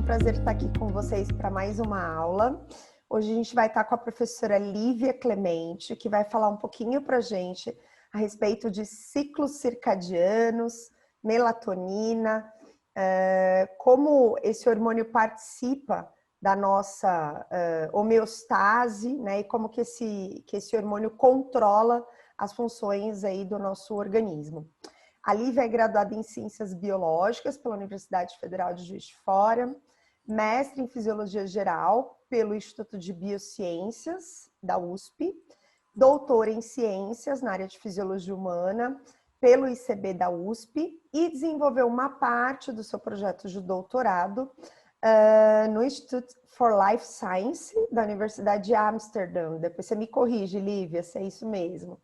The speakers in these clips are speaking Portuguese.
prazer estar aqui com vocês para mais uma aula. Hoje a gente vai estar com a professora Lívia Clemente, que vai falar um pouquinho para a gente a respeito de ciclos circadianos, melatonina, como esse hormônio participa da nossa homeostase, né, e como que esse hormônio controla as funções aí do nosso organismo. A Lívia é graduada em Ciências Biológicas pela Universidade Federal de Juiz de Fora, mestre em Fisiologia Geral pelo Instituto de Biociências da USP, doutora em Ciências na área de Fisiologia Humana pelo ICB da USP e desenvolveu uma parte do seu projeto de doutorado no Institute for Life Science da Universidade de Amsterdã. Depois você me corrige, Lívia, se é isso mesmo.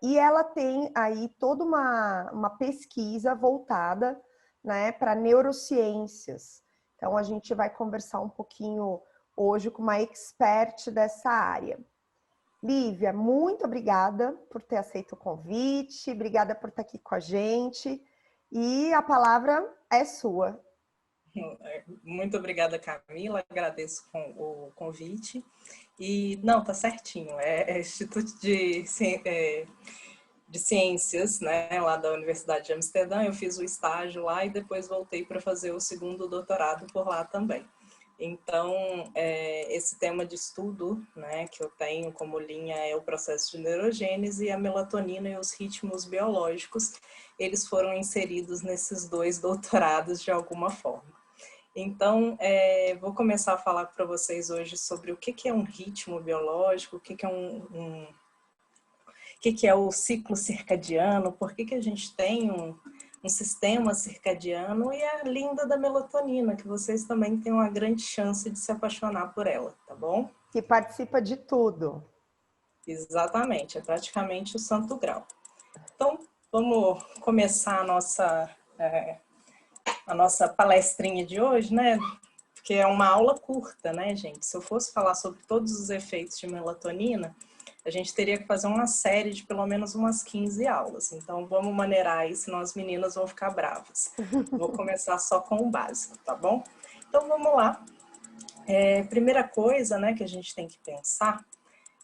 E ela tem aí toda uma pesquisa voltada, né, para neurociências. Então, a gente vai conversar um pouquinho hoje com uma expert dessa área. Lívia, muito obrigada por ter aceito o convite, obrigada por estar aqui com a gente, e a palavra é sua. Muito obrigada, Camila, agradeço o convite. E, não, tá certinho, é Instituto de Ciências, né, lá da Universidade de Amsterdã. Eu fiz o estágio lá e depois voltei para fazer o segundo doutorado por lá também. Então, esse tema de estudo, né, que eu tenho como linha é o processo de neurogênese, e a melatonina e os ritmos biológicos, eles foram inseridos nesses dois doutorados de alguma forma. Então, vou começar a falar para vocês hoje sobre o que é um ritmo biológico, o que é o que é o ciclo circadiano, por que a gente tem um sistema circadiano, e a linda da melatonina, que vocês também têm uma grande chance de se apaixonar por ela, tá bom? Que participa de tudo. Exatamente, é praticamente o santo grau. Então, vamos começar a nossa palestrinha de hoje, né? Porque é uma aula curta, né, gente? Se eu fosse falar sobre todos os efeitos de melatonina, a gente teria que fazer uma série de pelo menos umas 15 aulas. Então, vamos maneirar aí, senão as meninas vão ficar bravas. Vou começar só com o básico, tá bom? Então, vamos lá. Primeira coisa, né, que a gente tem que pensar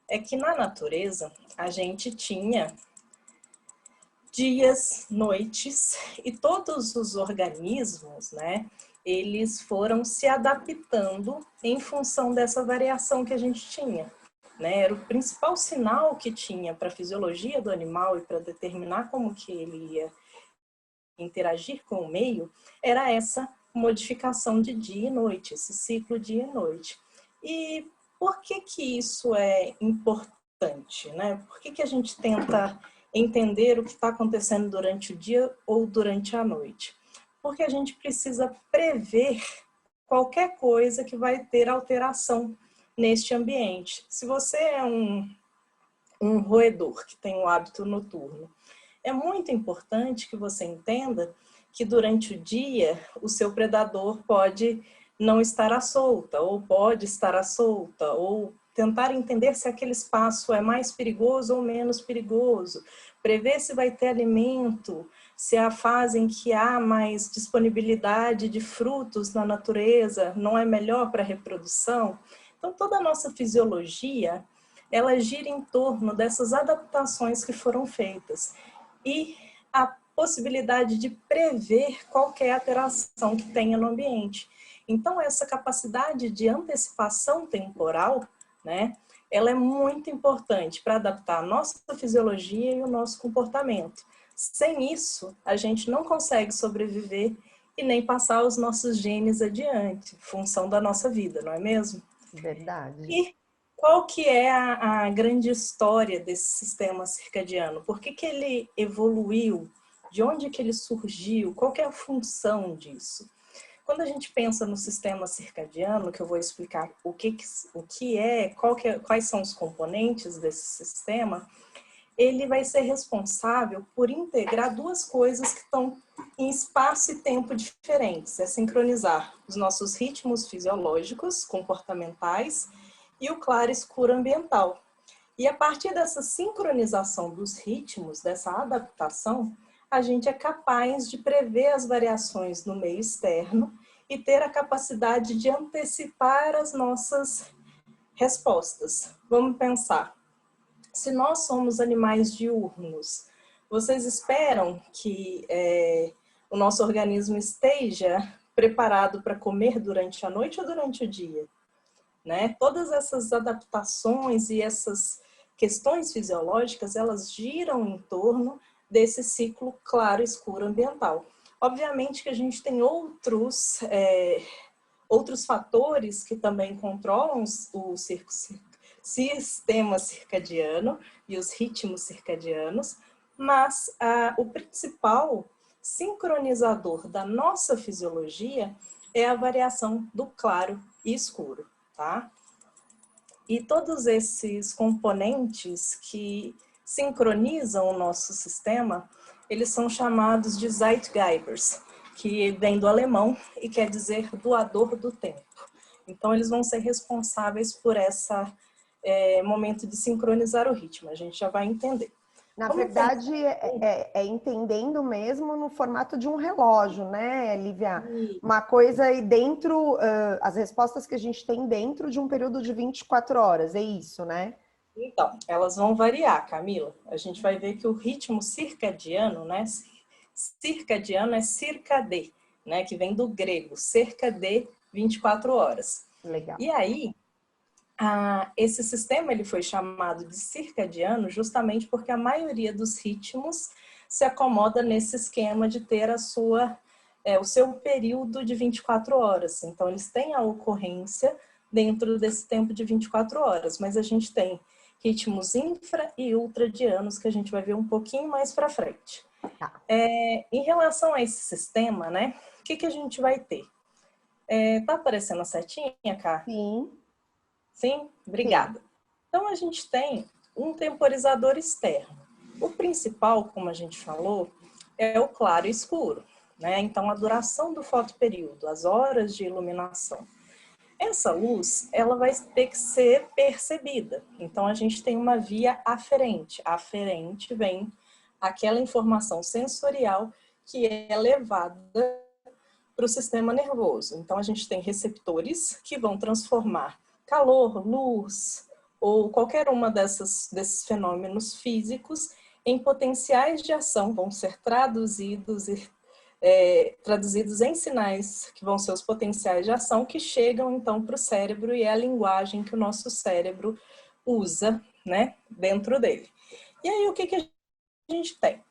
é que na natureza a gente tinha dias, noites, e todos os organismos, né, eles foram se adaptando em função dessa variação que a gente tinha. Né? Era o principal sinal que tinha para a fisiologia do animal e para determinar como que ele ia interagir com o meio, era essa modificação de dia e noite, esse ciclo dia e noite. E por que que isso é importante? Né? Por que que a gente tenta entender o que está acontecendo durante o dia ou durante a noite? Porque a gente precisa prever qualquer coisa que vai ter alteração neste ambiente. Se você é um roedor que tem um hábito noturno, é muito importante que você entenda que durante o dia o seu predador pode não estar à solta, ou pode estar à solta, ou tentar entender se aquele espaço é mais perigoso ou menos perigoso, prever se vai ter alimento, se é a fase em que há mais disponibilidade de frutos na natureza não é melhor para a reprodução. Então, toda a nossa fisiologia, ela gira em torno dessas adaptações que foram feitas. E a possibilidade de prever qualquer alteração que tenha no ambiente. Então, essa capacidade de antecipação temporal, né, ela é muito importante para adaptar a nossa fisiologia e o nosso comportamento. Sem isso, a gente não consegue sobreviver e nem passar os nossos genes adiante, função da nossa vida, não é mesmo? Verdade. E qual que é a grande história desse sistema circadiano? Por que que ele evoluiu? De onde que ele surgiu? Qual que é a função disso? Quando a gente pensa no sistema circadiano, que eu vou explicar o que é, quais são os componentes desse sistema, ele vai ser responsável por integrar duas coisas que estão em espaço e tempo diferentes. É sincronizar os nossos ritmos fisiológicos, comportamentais, e o claro-escuro ambiental. E a partir dessa sincronização dos ritmos, dessa adaptação, a gente é capaz de prever as variações no meio externo e ter a capacidade de antecipar as nossas respostas. Vamos pensar. Se nós somos animais diurnos, vocês esperam que o nosso organismo esteja preparado para comer durante a noite ou durante o dia? Né? Todas essas adaptações e essas questões fisiológicas, elas giram em torno desse ciclo claro-escuro ambiental. Obviamente que a gente tem outros fatores que também controlam o sistema circadiano e os ritmos circadianos, mas o principal sincronizador da nossa fisiologia é a variação do claro e escuro, tá? E todos esses componentes que sincronizam o nosso sistema, eles são chamados de Zeitgebers, que vem do alemão e quer dizer doador do tempo. Então, eles vão ser responsáveis por esse momento de sincronizar o ritmo. A gente já vai entender. Na verdade, entendendo mesmo no formato de um relógio, né, Lívia? Uma coisa aí dentro, as respostas que a gente tem dentro de um período de 24 horas, é isso, né? Então, elas vão variar, Camila. A gente vai ver que o ritmo circadiano, né? Circadiano é circade, né? Que vem do grego, cerca de 24 horas. Legal. E aí, esse sistema ele foi chamado de circadiano justamente porque a maioria dos ritmos se acomoda nesse esquema de ter o seu período de 24 horas. Então, eles têm a ocorrência dentro desse tempo de 24 horas, mas a gente tem ritmos infra e ultradianos que a gente vai ver um pouquinho mais para frente. Tá. Em relação a esse sistema, né, o que a gente vai ter? Tá aparecendo a setinha, Cá? Sim. Sim? Obrigada. Sim. Então, a gente tem um temporizador externo. O principal, como a gente falou, é o claro e escuro, né? Então, a duração do fotoperíodo, as horas de iluminação. Essa luz, ela vai ter que ser percebida. Então, a gente tem uma via aferente. A aferente vem aquela informação sensorial que é levada para o sistema nervoso. Então, a gente tem receptores que vão transformar calor, luz ou qualquer uma desses fenômenos físicos em potenciais de ação, vão ser traduzidos em sinais que vão ser os potenciais de ação que chegam então para o cérebro e é a linguagem que o nosso cérebro usa, né, dentro dele. E aí o que a gente tem?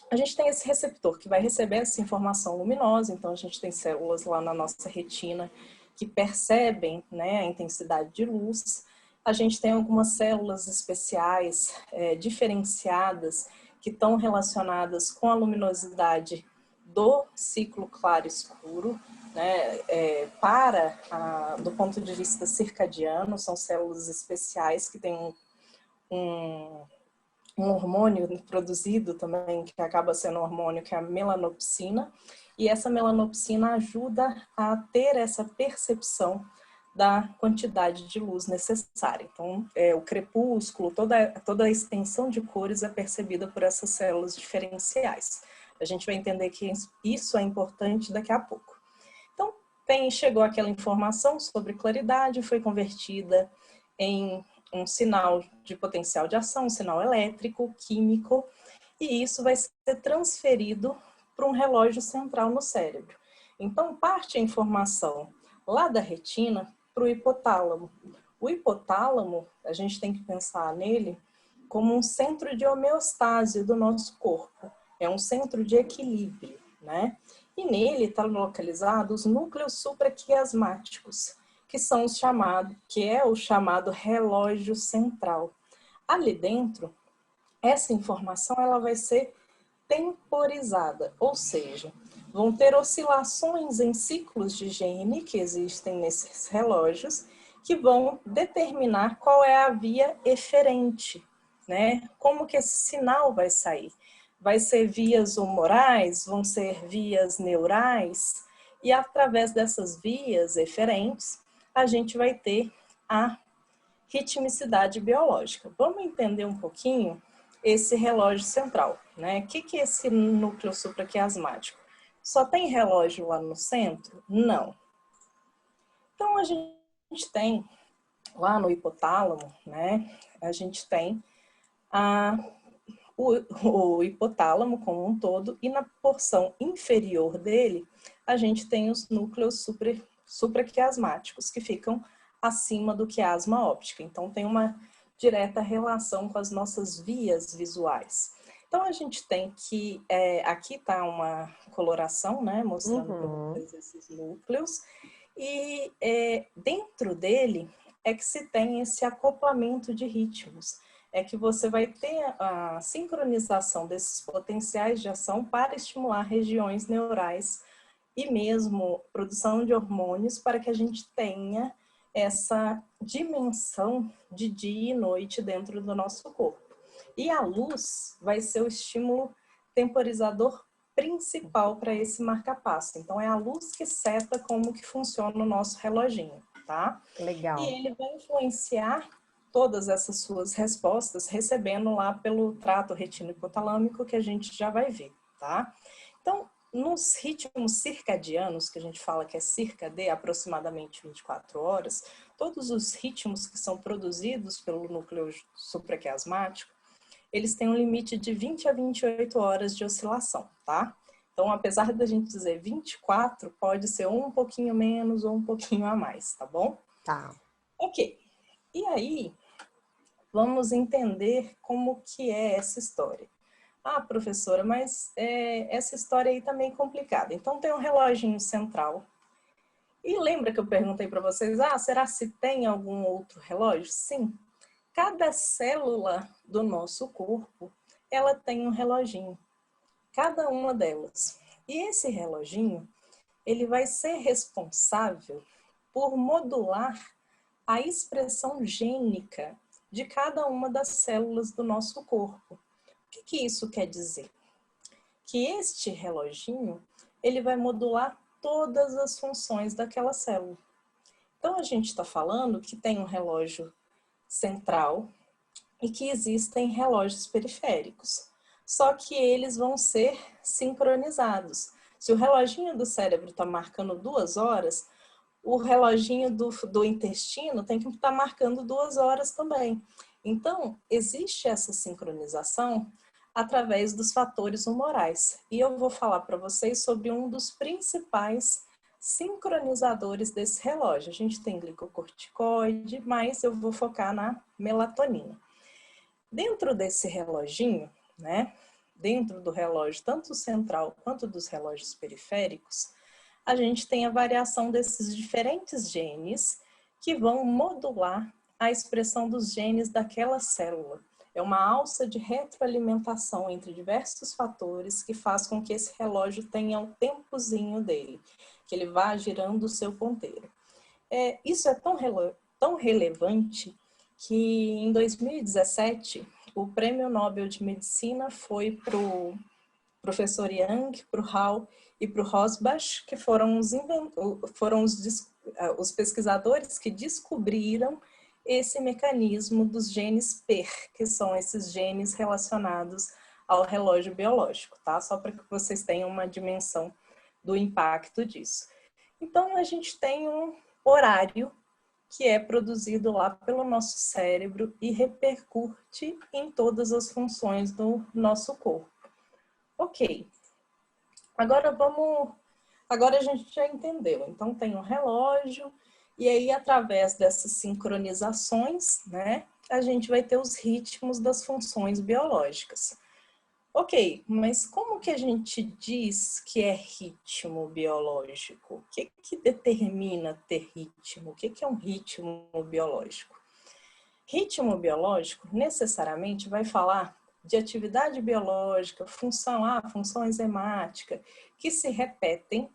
A gente tem esse receptor que vai receber essa informação luminosa, então a gente tem células lá na nossa retina que percebem, né, a intensidade de luz. A gente tem algumas células especiais, diferenciadas, que estão relacionadas com a luminosidade do ciclo claro-escuro, né, do ponto de vista circadiano, são células especiais que têm um hormônio produzido também, que acaba sendo um hormônio, que é a melanopsina, e essa melanopsina ajuda a ter essa percepção da quantidade de luz necessária. Então, o crepúsculo, toda a extensão de cores é percebida por essas células diferenciais. A gente vai entender que isso é importante daqui a pouco. Então, chegou aquela informação sobre claridade, foi convertida em um sinal de potencial de ação, um sinal elétrico, químico, e isso vai ser transferido para um relógio central no cérebro. Então, parte a informação lá da retina para o hipotálamo. O hipotálamo, a gente tem que pensar nele como um centro de homeostase do nosso corpo. É um centro de equilíbrio, né? E nele está localizado os núcleos supraquiasmáticos, que é o chamado relógio central. Ali dentro, essa informação ela vai ser temporizada, ou seja, vão ter oscilações em ciclos de GM que existem nesses relógios que vão determinar qual é a via eferente, né? Como que esse sinal vai sair. Vai ser vias humorais, vão ser vias neurais, e através dessas vias eferentes, a gente vai ter a ritmicidade biológica. Vamos entender um pouquinho esse relógio central, né? O que é esse núcleo supraquiasmático? Só tem relógio lá no centro? Não. Então, a gente tem lá no hipotálamo, né? A gente tem o hipotálamo como um todo, e na porção inferior dele, a gente tem os núcleos supraquiasmáticos, que ficam acima do quiasma óptica. Então, tem uma direta relação com as nossas vias visuais. Então, a gente tem que, aqui está uma coloração, né, mostrando para vocês esses núcleos, e dentro dele é que se tem esse acoplamento de ritmos. É que você vai ter a sincronização desses potenciais de ação para estimular regiões neurais e mesmo produção de hormônios para que a gente tenha essa dimensão de dia e noite dentro do nosso corpo. E a luz vai ser o estímulo temporizador principal para esse marca-passo. Então, é a luz que seta como que funciona o nosso reloginho, tá? Legal. E ele vai influenciar todas essas suas respostas recebendo lá pelo trato retino-hipotalâmico, que a gente já vai ver, tá? Então, nos ritmos circadianos, que a gente fala que é circade, aproximadamente 24 horas, todos os ritmos que são produzidos pelo núcleo supraquiasmático, eles têm um limite de 20 a 28 horas de oscilação, tá? Então, apesar da gente dizer 24, pode ser um pouquinho menos ou um pouquinho a mais, tá bom? Tá. Ok. E aí, vamos entender como que é essa história. Ah, professora, mas essa história aí tá meio complicada. Então, tem um reloginho central. E lembra que eu perguntei para vocês, será se tem algum outro relógio? Sim. Cada célula do nosso corpo, ela tem um reloginho. Cada uma delas. E esse reloginho, ele vai ser responsável por modular a expressão gênica de cada uma das células do nosso corpo. O que isso quer dizer? Que este reloginho, ele vai modular todas as funções daquela célula. Então, a gente está falando que tem um relógio central e que existem relógios periféricos. Só que eles vão ser sincronizados. Se o reloginho do cérebro está marcando 2 horas, o reloginho do intestino tem que estar marcando 2 horas também. Então, existe essa sincronização através dos fatores humorais. E eu vou falar para vocês sobre um dos principais sincronizadores desse relógio. A gente tem glicocorticoide, mas eu vou focar na melatonina. Dentro desse reloginho, né, dentro do relógio, tanto central quanto dos relógios periféricos, a gente tem a variação desses diferentes genes que vão modular a expressão dos genes daquela célula. É uma alça de retroalimentação entre diversos fatores que faz com que esse relógio tenha um tempozinho dele, que ele vá girando o seu ponteiro. Isso é tão relevante que em 2017 o Prêmio Nobel de Medicina foi para o professor Young, para o Hall e para o Rosbach, que foram os pesquisadores que descobriram esse mecanismo dos genes PER, que são esses genes relacionados ao relógio biológico, tá? Só para que vocês tenham uma dimensão do impacto disso. Então, a gente tem um horário que é produzido lá pelo nosso cérebro e repercute em todas as funções do nosso corpo. Ok. Agora a gente já entendeu. Então, tem um relógio, e aí, através dessas sincronizações, né, a gente vai ter os ritmos das funções biológicas. Ok, mas como que a gente diz que é ritmo biológico? O que determina ter ritmo? O que é um ritmo biológico? Ritmo biológico necessariamente vai falar de atividade biológica, função enzimática, que se repetem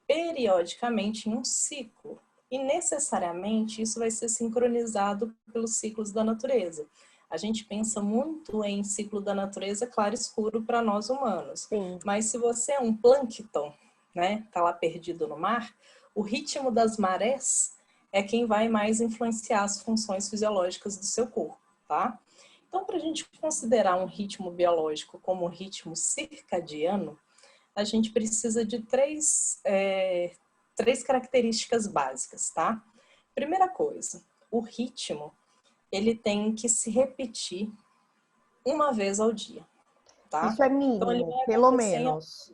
periodicamente em um ciclo. E necessariamente isso vai ser sincronizado pelos ciclos da natureza. A gente pensa muito em ciclo da natureza claro e escuro para nós humanos. Sim. Mas se você é um plâncton, né, tá lá perdido no mar, o ritmo das marés é quem vai mais influenciar as funções fisiológicas do seu corpo, tá? Então, para a gente considerar um ritmo biológico como um ritmo circadiano, a gente precisa de três características básicas, tá? Primeira coisa, o ritmo, ele tem que se repetir uma vez ao dia, tá? Isso é Então, ele mínimo, vai pelo acontecer menos.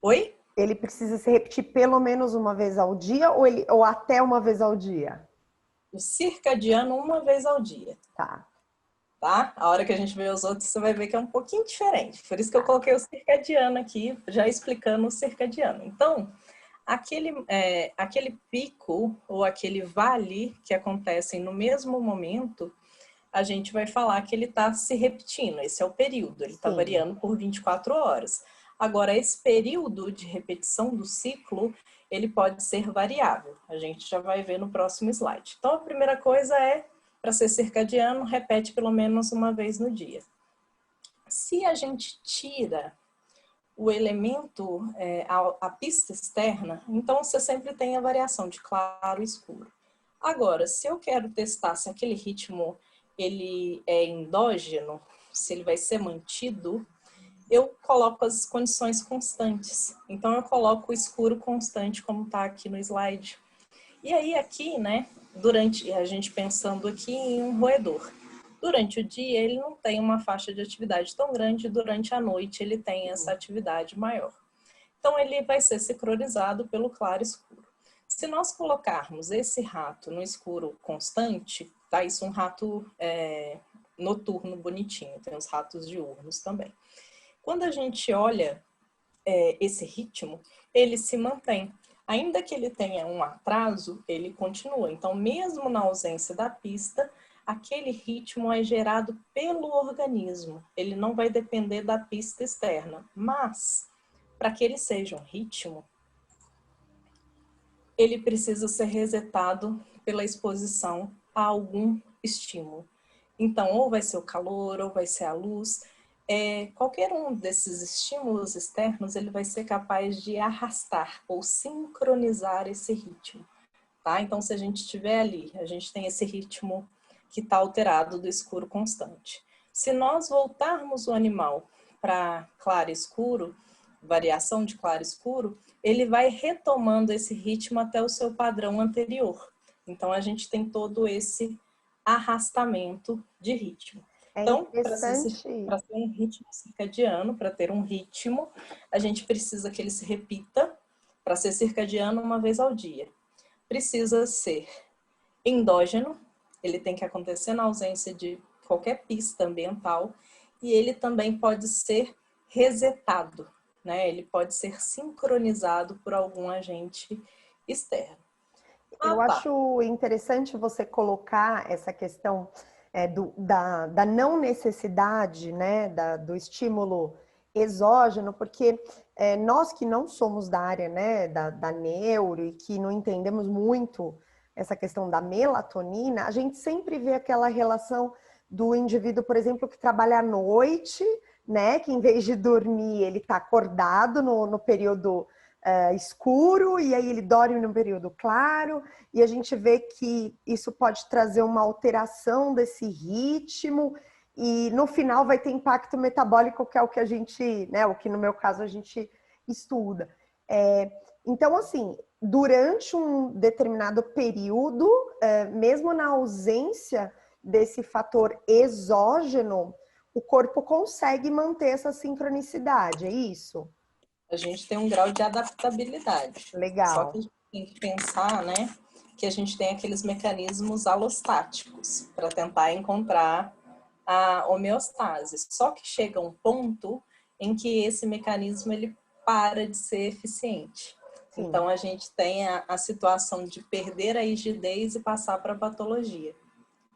Oi? Ele precisa se repetir pelo menos uma vez ao dia ou até uma vez ao dia? O circadiano uma vez ao dia, Tá. tá? A hora que a gente vê os outros, você vai ver que é um pouquinho diferente. Por isso que eu coloquei o circadiano aqui, já explicando o circadiano. Então, aquele pico ou aquele vale que acontecem no mesmo momento, a gente vai falar que ele está se repetindo. Esse é o período, ele está Sim. variando por 24 horas. Agora, esse período de repetição do ciclo, ele pode ser variável. A gente já vai ver no próximo slide. Então, a primeira coisa é, para ser circadiano, repete pelo menos uma vez no dia. Se a gente tira o elemento, a pista externa, então você sempre tem a variação de claro e escuro. Agora, se eu quero testar se aquele ritmo ele é endógeno, se ele vai ser mantido, eu coloco as condições constantes. Então, eu coloco o escuro constante, como está aqui no slide. E aí, aqui, né, a gente pensando aqui em um roedor. Durante o dia, ele não tem uma faixa de atividade tão grande, durante a noite ele tem essa atividade maior. Então, ele vai ser sincronizado pelo claro e escuro. Se nós colocarmos esse rato no escuro constante, tá? Isso é um rato noturno bonitinho, tem os ratos diurnos também. Quando a gente olha esse ritmo, ele se mantém. Ainda que ele tenha um atraso, ele continua. Então, mesmo na ausência da pista, aquele ritmo é gerado pelo organismo. Ele não vai depender da pista externa. Mas, para que ele seja um ritmo, ele precisa ser resetado pela exposição a algum estímulo. Então, ou vai ser o calor, ou vai ser a luz. Qualquer um desses estímulos externos, ele vai ser capaz de arrastar ou sincronizar esse ritmo. Tá? Então, se a gente estiver ali, a gente tem esse ritmo que está alterado do escuro constante. Se nós voltarmos o animal para claro e escuro, variação de claro e escuro, ele vai retomando esse ritmo até o seu padrão anterior. Então, a gente tem todo esse arrastamento de ritmo. É Então, para interessante. ser um ritmo circadiano, para ter um ritmo, a gente precisa que ele se repita, para ser circadiano, uma vez ao dia. Precisa ser endógeno, ele tem que acontecer na ausência de qualquer pista ambiental, e ele também pode ser resetado, né? Ele pode ser sincronizado por algum agente externo. Eu acho interessante você colocar essa questão da não necessidade, né, do estímulo exógeno, porque nós que não somos da área, né, da neuro e que não entendemos muito essa questão da melatonina, a gente sempre vê aquela relação do indivíduo, por exemplo, que trabalha à noite, né, que em vez de dormir, ele está acordado no período escuro, e aí ele dorme no período claro, e a gente vê que isso pode trazer uma alteração desse ritmo, e no final vai ter impacto metabólico, que é o que a gente, né, o que no meu caso a gente estuda. Então, assim, durante um determinado período, mesmo na ausência desse fator exógeno, o corpo consegue manter essa sincronicidade, é isso? A gente tem um grau de adaptabilidade. Só que a Legal. gente tem que pensar, né, que a gente tem aqueles mecanismos alostáticos para tentar encontrar a homeostase. Só que chega um ponto em que esse mecanismo ele para de ser eficiente. Sim. Então, a gente tem a situação de perder a rigidez e passar para a patologia,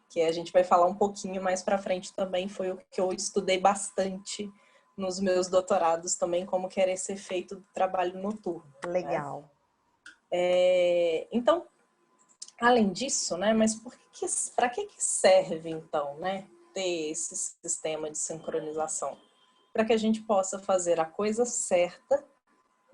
que a gente vai falar um pouquinho mais para frente também, foi o que eu estudei bastante nos meus doutorados também, como que era esse efeito do trabalho noturno. Legal. Né? Então, além disso, né, mas para que serve, então, né, ter esse sistema de sincronização? Para que a gente possa fazer a coisa certa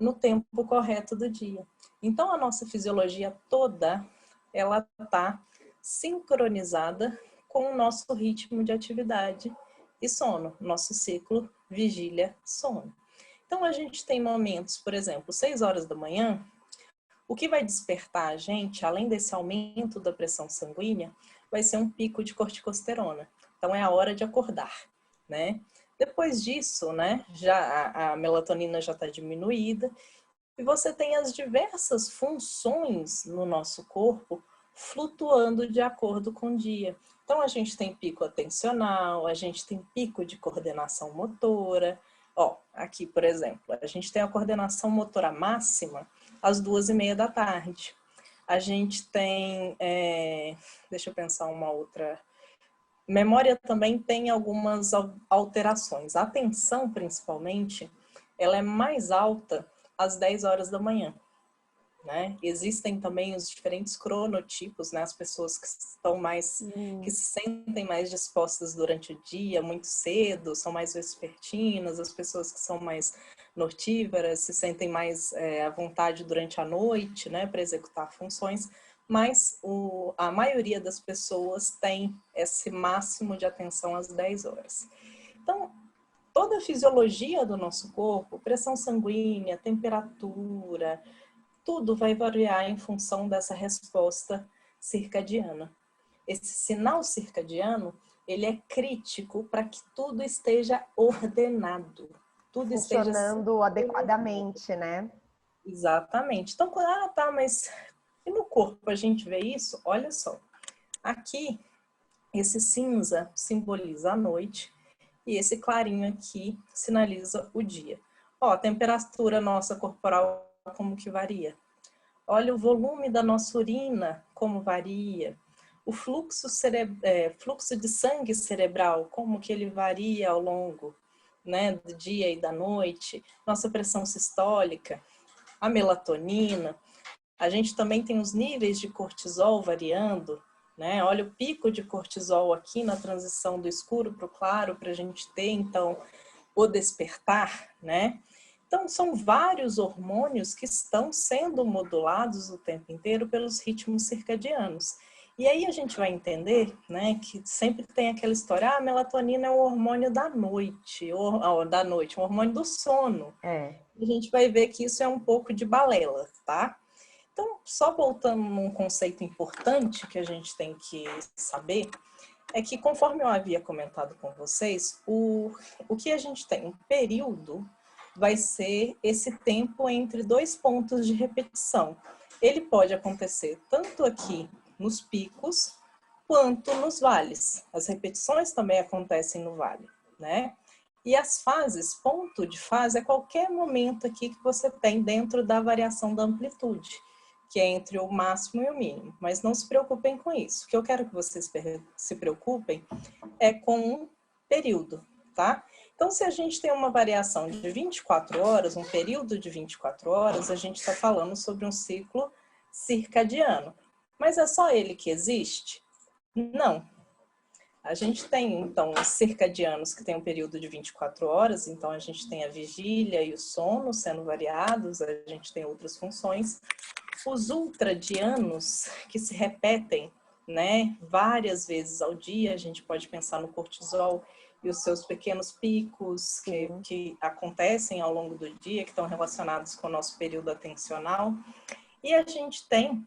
no tempo correto do dia. Então, a nossa fisiologia toda, ela está sincronizada com o nosso ritmo de atividade e sono, nosso ciclo vigília-sono. Então, a gente tem momentos, por exemplo, 6 horas da manhã, o que vai despertar a gente, além desse aumento da pressão sanguínea, vai ser um pico de corticosterona. Então, é a hora de acordar, né? Depois disso, né, já a melatonina já está diminuída e você tem as diversas funções no nosso corpo flutuando de acordo com o dia. Então, a gente tem pico atencional, a gente tem pico de coordenação motora. Ó, aqui, por exemplo, a gente tem a coordenação motora máxima às 2h30 da tarde. A gente tem, deixa eu pensar uma outra. Memória também tem algumas alterações. A atenção, principalmente, ela é mais alta às 10 horas da manhã. Né? Existem também os diferentes cronotipos, né? As pessoas que estão mais, que se sentem mais dispostas durante o dia, muito cedo, são mais vespertinas, as pessoas que são mais nortíveras se sentem mais à vontade durante a noite, né? Para executar funções, mas a maioria das pessoas tem esse máximo de atenção às 10 horas. Então, toda a fisiologia do nosso corpo, pressão sanguínea, temperatura, tudo vai variar em função dessa resposta circadiana. Esse sinal circadiano, ele é crítico para que tudo esteja ordenado. Tudo funcionando adequadamente, né? Exatamente. Então, tá, mas e no corpo a gente vê isso? Olha só. Aqui, esse cinza simboliza a noite e esse clarinho aqui sinaliza o dia. Ó, a temperatura nossa corporal como que varia. Olha o volume da nossa urina, como varia. O fluxo de sangue cerebral, como que ele varia ao longo, né, do dia e da noite. Nossa pressão sistólica, a melatonina. A gente também tem os níveis de cortisol variando, né? Olha o pico de cortisol aqui na transição do escuro para o claro, para a gente ter, então, o despertar, né? Então, são vários hormônios que estão sendo modulados o tempo inteiro pelos ritmos circadianos. E aí a gente vai entender, né, que sempre tem aquela história, a melatonina é o hormônio da noite, um hormônio do sono. A gente vai ver que isso é um pouco de balela, tá? Então, só voltando num conceito importante que a gente tem que saber, é que conforme eu havia comentado com vocês, o que a gente tem, um período vai ser esse tempo entre 2 pontos de repetição. Ele pode acontecer tanto aqui nos picos, quanto nos vales. As repetições também acontecem no vale, né? E as fases, ponto de fase, é qualquer momento aqui que você tem dentro da variação da amplitude, que é entre o máximo e o mínimo. Mas não se preocupem com isso. O que eu quero que vocês se preocupem é com um período, tá? Então, se a gente tem uma variação de 24 horas, um período de 24 horas, a gente está falando sobre um ciclo circadiano. Mas é só ele que existe? Não. A gente tem, então, os circadianos que tem um período de 24 horas, então a gente tem a vigília e o sono sendo variados, a gente tem outras funções. Os ultradianos, que se repetem, né, várias vezes ao dia, a gente pode pensar no cortisol e os seus pequenos picos que acontecem ao longo do dia, que estão relacionados com o nosso período atencional. E a gente tem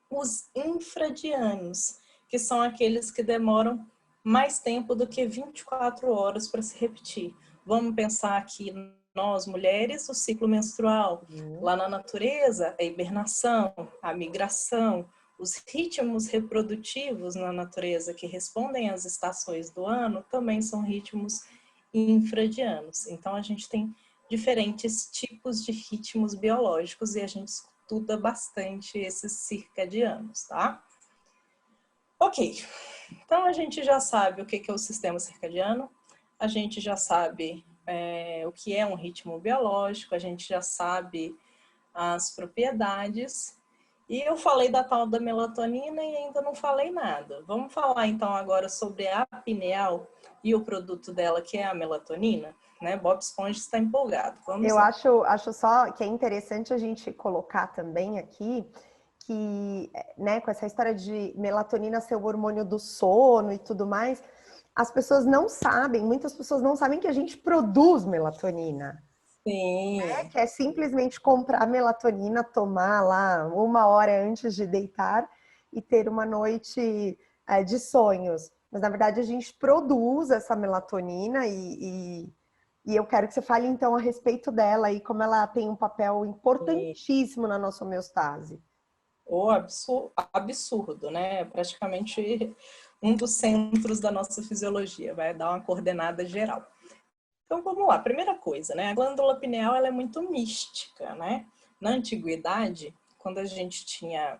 os infradianos, que são aqueles que demoram mais tempo do que 24 horas para se repetir. Vamos pensar aqui, nós mulheres, o ciclo menstrual. Lá na natureza, a hibernação, a migração, os ritmos reprodutivos na natureza que respondem às estações do ano também são ritmos infradianos. Então, a gente tem diferentes tipos de ritmos biológicos e a gente estuda bastante esses circadianos, tá? Ok, então a gente já sabe o que é o sistema circadiano, a gente já sabe o que é um ritmo biológico, a gente já sabe as propriedades. E eu falei da tal da melatonina e ainda não falei nada. Vamos falar então agora sobre a pineal e o produto dela, que é a melatonina, né? Bob Esponja está empolgado. Eu acho só que é interessante a gente colocar também aqui que, né, com essa história de melatonina ser o hormônio do sono e tudo mais, as pessoas não sabem, muitas pessoas não sabem que a gente produz melatonina. Sim. Que é simplesmente comprar melatonina, tomar lá 1 hora antes de deitar e ter uma noite de sonhos. Mas na verdade a gente produz essa melatonina e eu quero que você fale então a respeito dela e como ela tem um papel importantíssimo na nossa homeostase. O absurdo, né? Praticamente um dos centros da nossa fisiologia, vai dar uma coordenada geral. Então vamos lá, primeira coisa, né? A glândula pineal ela é muito mística, né? Na antiguidade, quando a gente tinha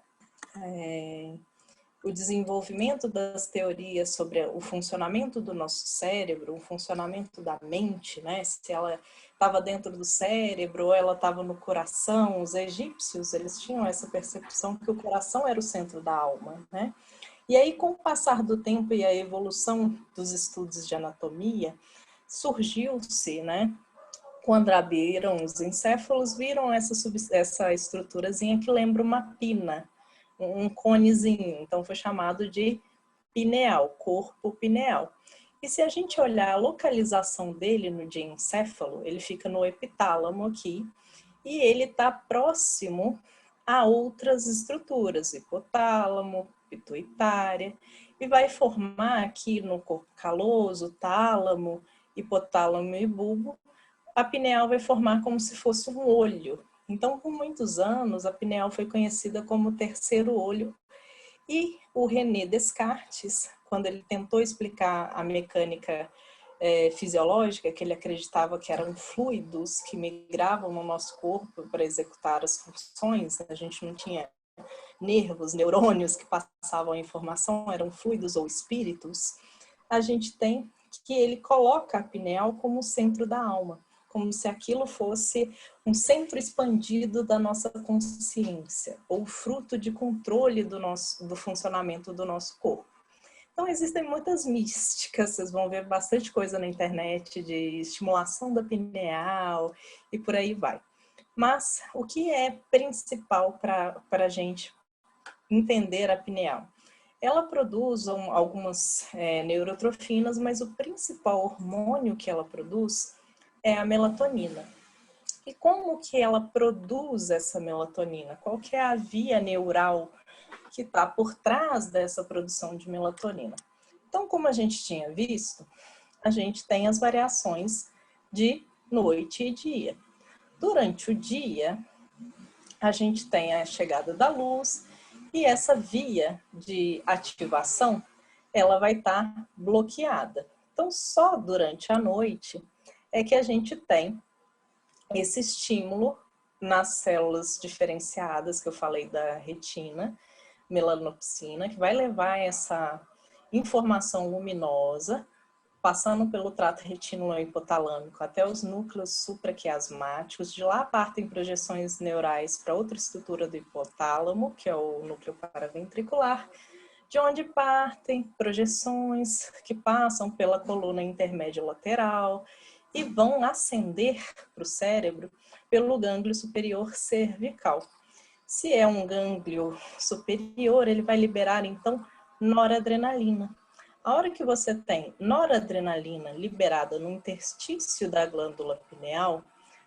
o desenvolvimento das teorias sobre o funcionamento do nosso cérebro, o funcionamento da mente, né? Se ela estava dentro do cérebro ou ela estava no coração. Os egípcios, eles tinham essa percepção que o coração era o centro da alma, né? E aí, com o passar do tempo e a evolução dos estudos de anatomia, surgiu-se, né? Quando abriram os encéfalos, viram essa estruturazinha que lembra uma pina, um conezinho, então foi chamado de pineal, corpo pineal. E se a gente olhar a localização dele no diencéfalo, ele fica no epitálamo aqui, e ele está próximo a outras estruturas, hipotálamo, pituitária, e vai formar aqui no corpo caloso, tálamo, hipotálamo e bulbo, a pineal vai formar como se fosse um olho. Então, por muitos anos, a pineal foi conhecida como o terceiro olho. E o René Descartes, quando ele tentou explicar a mecânica fisiológica, que ele acreditava que eram fluidos que migravam no nosso corpo para executar as funções, a gente não tinha nervos, neurônios que passavam a informação, eram fluidos ou espíritos, a gente tem que ele coloca a pineal como o centro da alma, como se aquilo fosse um centro expandido da nossa consciência, ou fruto de controle do funcionamento do nosso corpo. Então, existem muitas místicas, vocês vão ver bastante coisa na internet de estimulação da pineal e por aí vai. Mas o que é principal para a gente entender a pineal? Ela produz algumas neurotrofinas, mas o principal hormônio que ela produz é a melatonina. E como que ela produz essa melatonina? Qual que é a via neural que está por trás dessa produção de melatonina? Então, como a gente tinha visto, a gente tem as variações de noite e dia. Durante o dia, a gente tem a chegada da luz e essa via de ativação, ela vai estar bloqueada. Então, só durante a noite é que a gente tem esse estímulo nas células diferenciadas que eu falei da retina, melanopsina, que vai levar essa informação luminosa, passando pelo trato retinolo-hipotalâmico até os núcleos supraquiasmáticos. De lá partem projeções neurais para outra estrutura do hipotálamo, que é o núcleo paraventricular, de onde partem projeções que passam pela coluna intermédia lateral e vão ascender para o cérebro pelo gânglio superior cervical. Se é um gânglio superior, ele vai liberar, então, noradrenalina. A hora que você tem noradrenalina liberada no interstício da glândula pineal,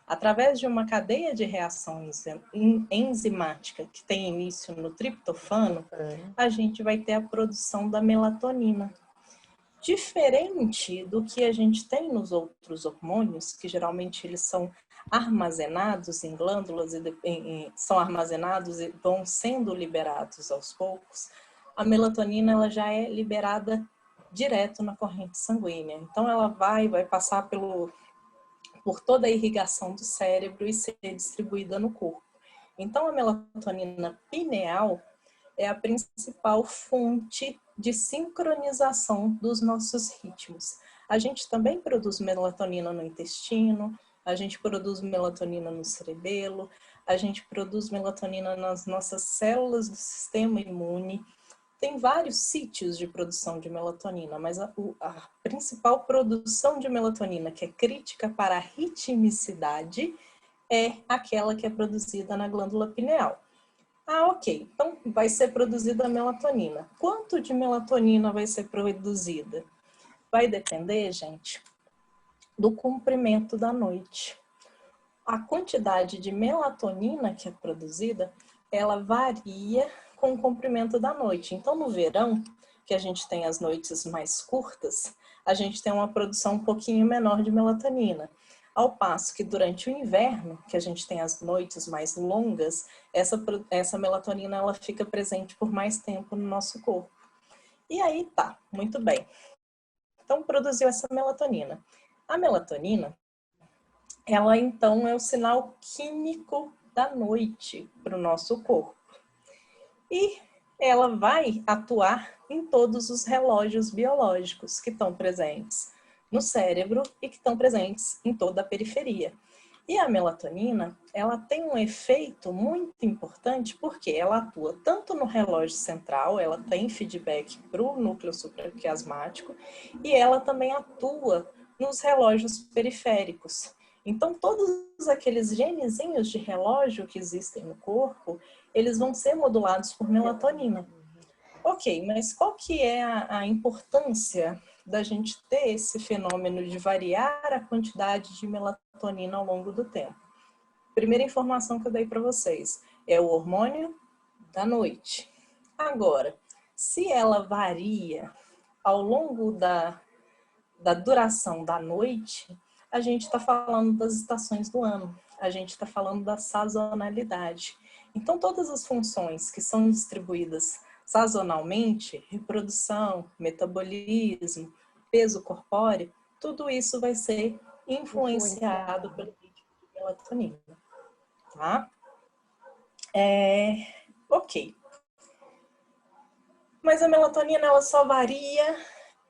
através de uma cadeia de reação enzimática que tem início no triptofano, a gente vai ter a produção da melatonina. Diferente do que a gente tem nos outros hormônios, que geralmente eles são armazenados em glândulas, são armazenados e vão sendo liberados aos poucos, a melatonina ela já é liberada direto na corrente sanguínea. Então ela vai passar por toda a irrigação do cérebro e ser distribuída no corpo. Então a melatonina pineal é a principal fonte de sincronização dos nossos ritmos. A gente também produz melatonina no intestino, a gente produz melatonina no cerebelo, a gente produz melatonina nas nossas células do sistema imune. Tem vários sítios de produção de melatonina, mas a principal produção de melatonina, que é crítica para a ritmicidade, é aquela que é produzida na glândula pineal. Ah, ok. Então, vai ser produzida a melatonina. Quanto de melatonina vai ser produzida? Vai depender, gente, do comprimento da noite. a quantidade de melatonina que é produzida, ela varia com o comprimento da noite. Então, no verão, que a gente tem as noites mais curtas, a gente tem uma produção um pouquinho menor de melatonina. Ao passo que durante o inverno, que a gente tem as noites mais longas, essa melatonina ela fica presente por mais tempo no nosso corpo. E aí tá, muito bem. Então, produziu essa melatonina. A melatonina, ela então é o sinal químico da noite para o nosso corpo. E ela vai atuar em todos os relógios biológicos que estão presentes no cérebro e que estão presentes em toda a periferia. E a melatonina, ela tem um efeito muito importante porque ela atua tanto no relógio central, ela tem feedback para o núcleo supraquiasmático, e ela também atua nos relógios periféricos. Então, todos aqueles genezinhos de relógio que existem no corpo, eles vão ser modulados por melatonina. Ok, mas qual que é a importância da gente ter esse fenômeno de variar a quantidade de melatonina ao longo do tempo? Primeira informação que eu dei para vocês é o hormônio da noite. Agora, se ela varia ao longo da duração da noite, a gente está falando das estações do ano, a gente está falando da sazonalidade. Então, todas as funções que são distribuídas sazonalmente, reprodução, metabolismo, peso corpóreo, tudo isso vai ser influenciado pelo ritmo de melatonina, tá? Ok. Mas a melatonina, ela só varia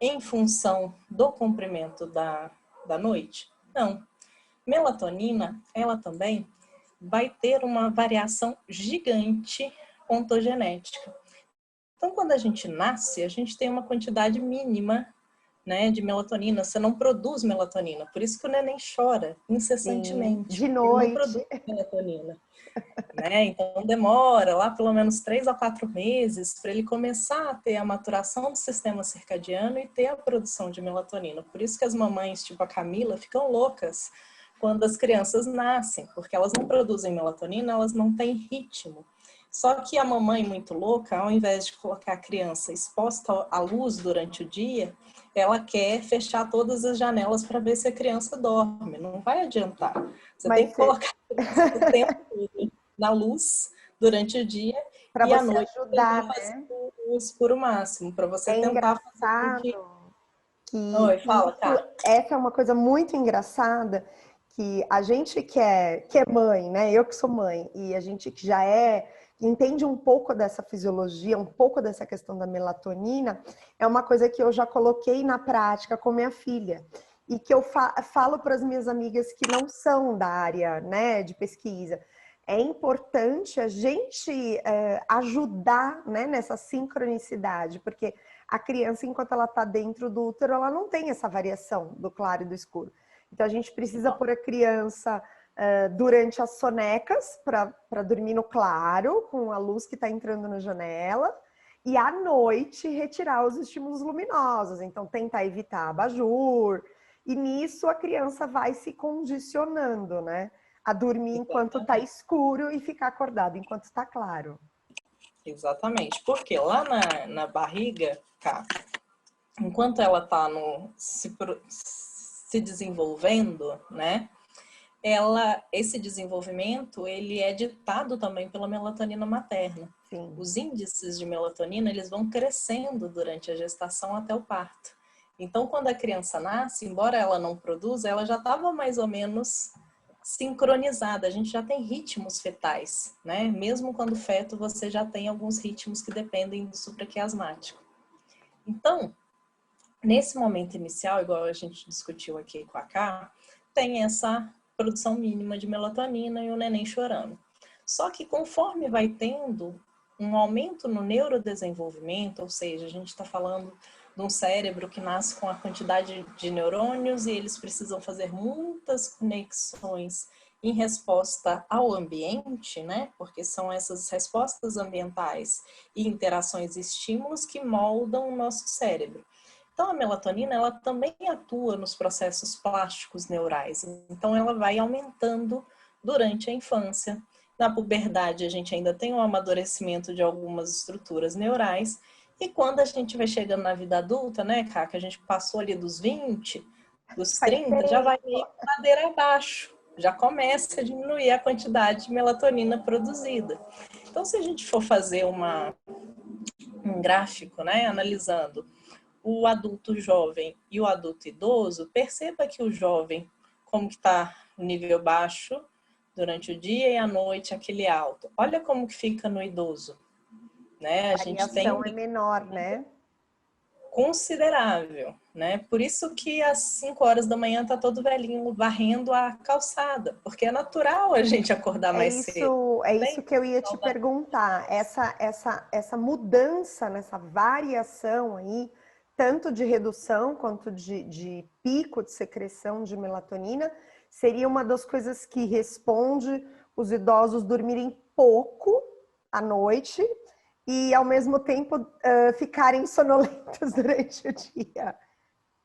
em função do comprimento da noite? Não. Melatonina, ela também vai ter uma variação gigante ontogenética. Então, quando a gente nasce, a gente tem uma quantidade mínima, né, de melatonina. Você não produz melatonina. Por isso que o neném chora incessantemente. De Ele não noite. produz melatonina. Né? Então, demora lá pelo menos 3 a 4 meses para ele começar a ter a maturação do sistema circadiano e ter a produção de melatonina. Por isso que as mamães, tipo a Camila, ficam loucas quando as crianças nascem, porque elas não produzem melatonina, elas não têm ritmo. Só que a mamãe muito louca, ao invés de colocar a criança exposta à luz durante o dia, ela quer fechar todas as janelas para ver se a criança dorme. Não vai adiantar. Você tem que colocar a criança o tempo todo na luz durante o dia para e à você noite ajudar, tentar né? fazer o escuro máximo, para você É tentar fazer com engraçado que... que Oi, fala, Cá. essa é uma coisa muito engraçada que a gente que é mãe, né? Eu que sou mãe, e a gente que já entende um pouco dessa fisiologia, um pouco dessa questão da melatonina, é uma coisa que eu já coloquei na prática com minha filha. E que eu falo para as minhas amigas que não são da área, né, de pesquisa. É importante a gente ajudar, né, nessa sincronicidade, porque a criança, enquanto ela está dentro do útero, ela não tem essa variação do claro e do escuro. Então, a gente precisa pôr a criança durante as sonecas, para dormir no claro, com a luz que está entrando na janela, e à noite retirar os estímulos luminosos. Então, tentar evitar abajur. E nisso a criança vai se condicionando, né? A dormir enquanto está escuro e ficar acordado enquanto está claro. Exatamente, porque lá na barriga, Cá, enquanto ela está se desenvolvendo, né? Esse desenvolvimento, ele é ditado também pela melatonina materna. Sim. Os índices de melatonina, eles vão crescendo durante a gestação até o parto. Então, quando a criança nasce, embora ela não produza, ela já estava mais ou menos sincronizada. A gente já tem ritmos fetais, né? Mesmo quando feto, você já tem alguns ritmos que dependem do supraquiasmático. Então, nesse momento inicial, igual a gente discutiu aqui com a Ká, tem essa produção mínima de melatonina e o neném chorando. Só que conforme vai tendo um aumento no neurodesenvolvimento, ou seja, a gente está falando de um cérebro que nasce com a quantidade de neurônios e eles precisam fazer muitas conexões em resposta ao ambiente, né? Porque são essas respostas ambientais e interações e estímulos que moldam o nosso cérebro. Então, a melatonina, ela também atua nos processos plásticos neurais. Então, ela vai aumentando durante a infância. Na puberdade, a gente ainda tem um amadurecimento de algumas estruturas neurais. E quando a gente vai chegando na vida adulta, né, Cá, a gente passou ali dos 20, dos Faz 30, já vai tempo. ir ladeira abaixo. Já começa a diminuir a quantidade de melatonina produzida. Então, se a gente for fazer um gráfico, né, analisando o adulto jovem e o adulto idoso, perceba que o jovem, como que está o nível baixo durante o dia e à noite aquele alto. Olha como que fica no idoso, né? A A gente tem variação é menor, né? considerável, né? Por isso que às 5 horas da manhã tá todo velhinho varrendo a calçada, porque é natural a gente acordar mais cedo. É Bem, isso que eu ia te perguntar. Essa mudança nessa variação aí, tanto de redução quanto de pico de secreção de melatonina, seria uma das coisas que responde os idosos dormirem pouco à noite e, ao mesmo tempo, ficarem sonolentos durante o dia.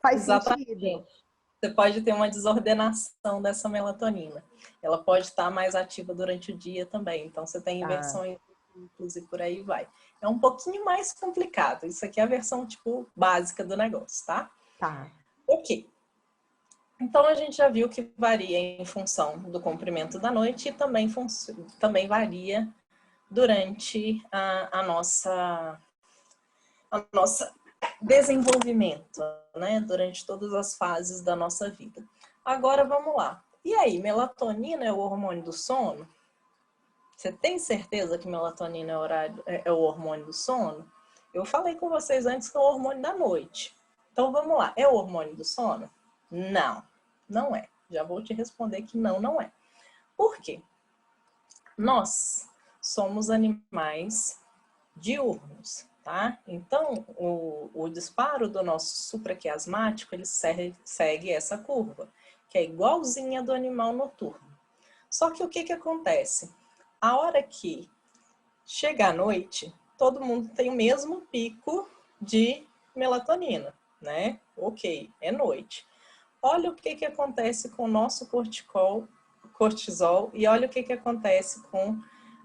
Faz sentido? exatamente. Você pode ter uma desordenação dessa melatonina. Ela pode estar mais ativa durante o dia também. Então, você tem Tá, inversão em ciclos e por aí vai. É um pouquinho mais complicado. Isso aqui é a versão, tipo, básica do negócio, tá? tá. Ok. Então, a gente já viu que varia em função do comprimento da noite e também varia durante a nossa desenvolvimento, né? Durante todas as fases da nossa vida. Agora, vamos lá. E aí, melatonina é o hormônio do sono? Você tem certeza que melatonina é o hormônio do sono? Eu falei com vocês antes que é o hormônio da noite. Então, vamos lá. É o hormônio do sono? Não, não é. Já vou te responder que não, não é. Por quê? Nós somos animais diurnos, tá? Então, o disparo do nosso supraquiasmático, ele segue essa curva, que é igualzinha do animal noturno. Só que o que acontece? A hora que chega a noite, todo mundo tem o mesmo pico de melatonina, né? Ok, é noite. Olha o que acontece com o nosso cortisol e olha o que acontece com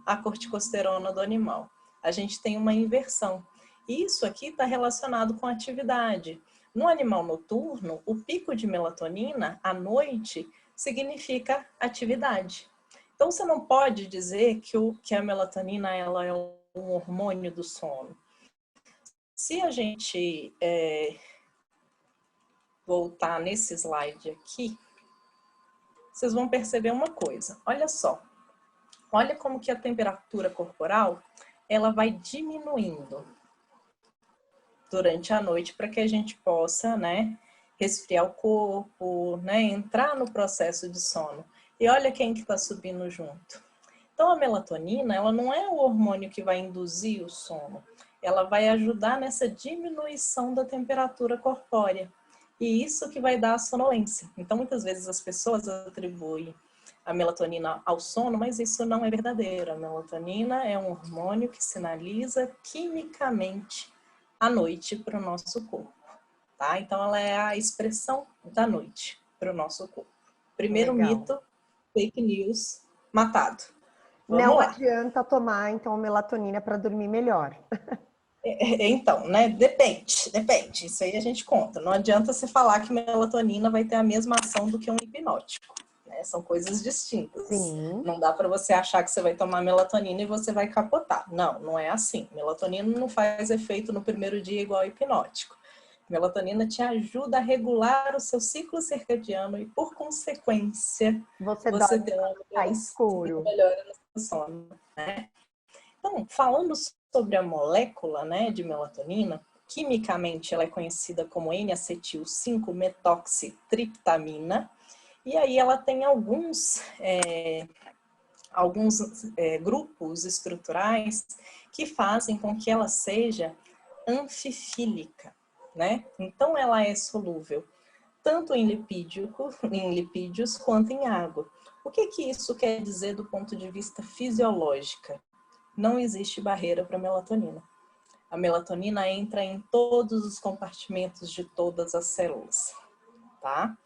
a corticosterona do animal. A gente tem uma inversão. E isso aqui está relacionado com a atividade. No animal noturno, o pico de melatonina à noite significa atividade. Então, você não pode dizer que a melatonina ela é um hormônio do sono. Se a gente voltar nesse slide aqui, vocês vão perceber uma coisa. Olha só. Olha como que a temperatura corporal ela vai diminuindo durante a noite para que a gente possa, né, resfriar o corpo, né, entrar no processo de sono. E olha quem que está subindo junto. Então, a melatonina, ela não é o hormônio que vai induzir o sono. Ela vai ajudar nessa diminuição da temperatura corpórea. E isso que vai dar a sonolência. Então, muitas vezes as pessoas atribuem a melatonina ao sono, mas isso não é verdadeiro. A melatonina é um hormônio que sinaliza quimicamente a noite para o nosso corpo. Tá? Então, ela é a expressão da noite para o nosso corpo. Primeiro Legal. mito, fake news, matado. Vamos Não lá. adianta tomar, então, melatonina para dormir melhor. Então, né? Depende. Isso aí a gente conta. Não adianta você falar que melatonina vai ter a mesma ação do que um hipnótico. Né? São coisas distintas. Sim. Não dá para você achar que você vai tomar melatonina e você vai capotar. Não, não é assim. Melatonina não faz efeito no primeiro dia igual ao hipnótico. Melatonina te ajuda a regular o seu ciclo circadiano e, por consequência, Você você dorme tem uma quando tá escuro. melhora no seu sono, né? Então, falando sobre a molécula, né, de melatonina, quimicamente ela é conhecida como N-acetil-5-metoxitriptamina, e aí ela tem alguns grupos estruturais que fazem com que ela seja anfifílica, né? Então ela é solúvel tanto em lipídios quanto em água. O que isso quer dizer do ponto de vista fisiológico? Não existe barreira para a melatonina. A melatonina entra em todos os compartimentos de todas as células, tá?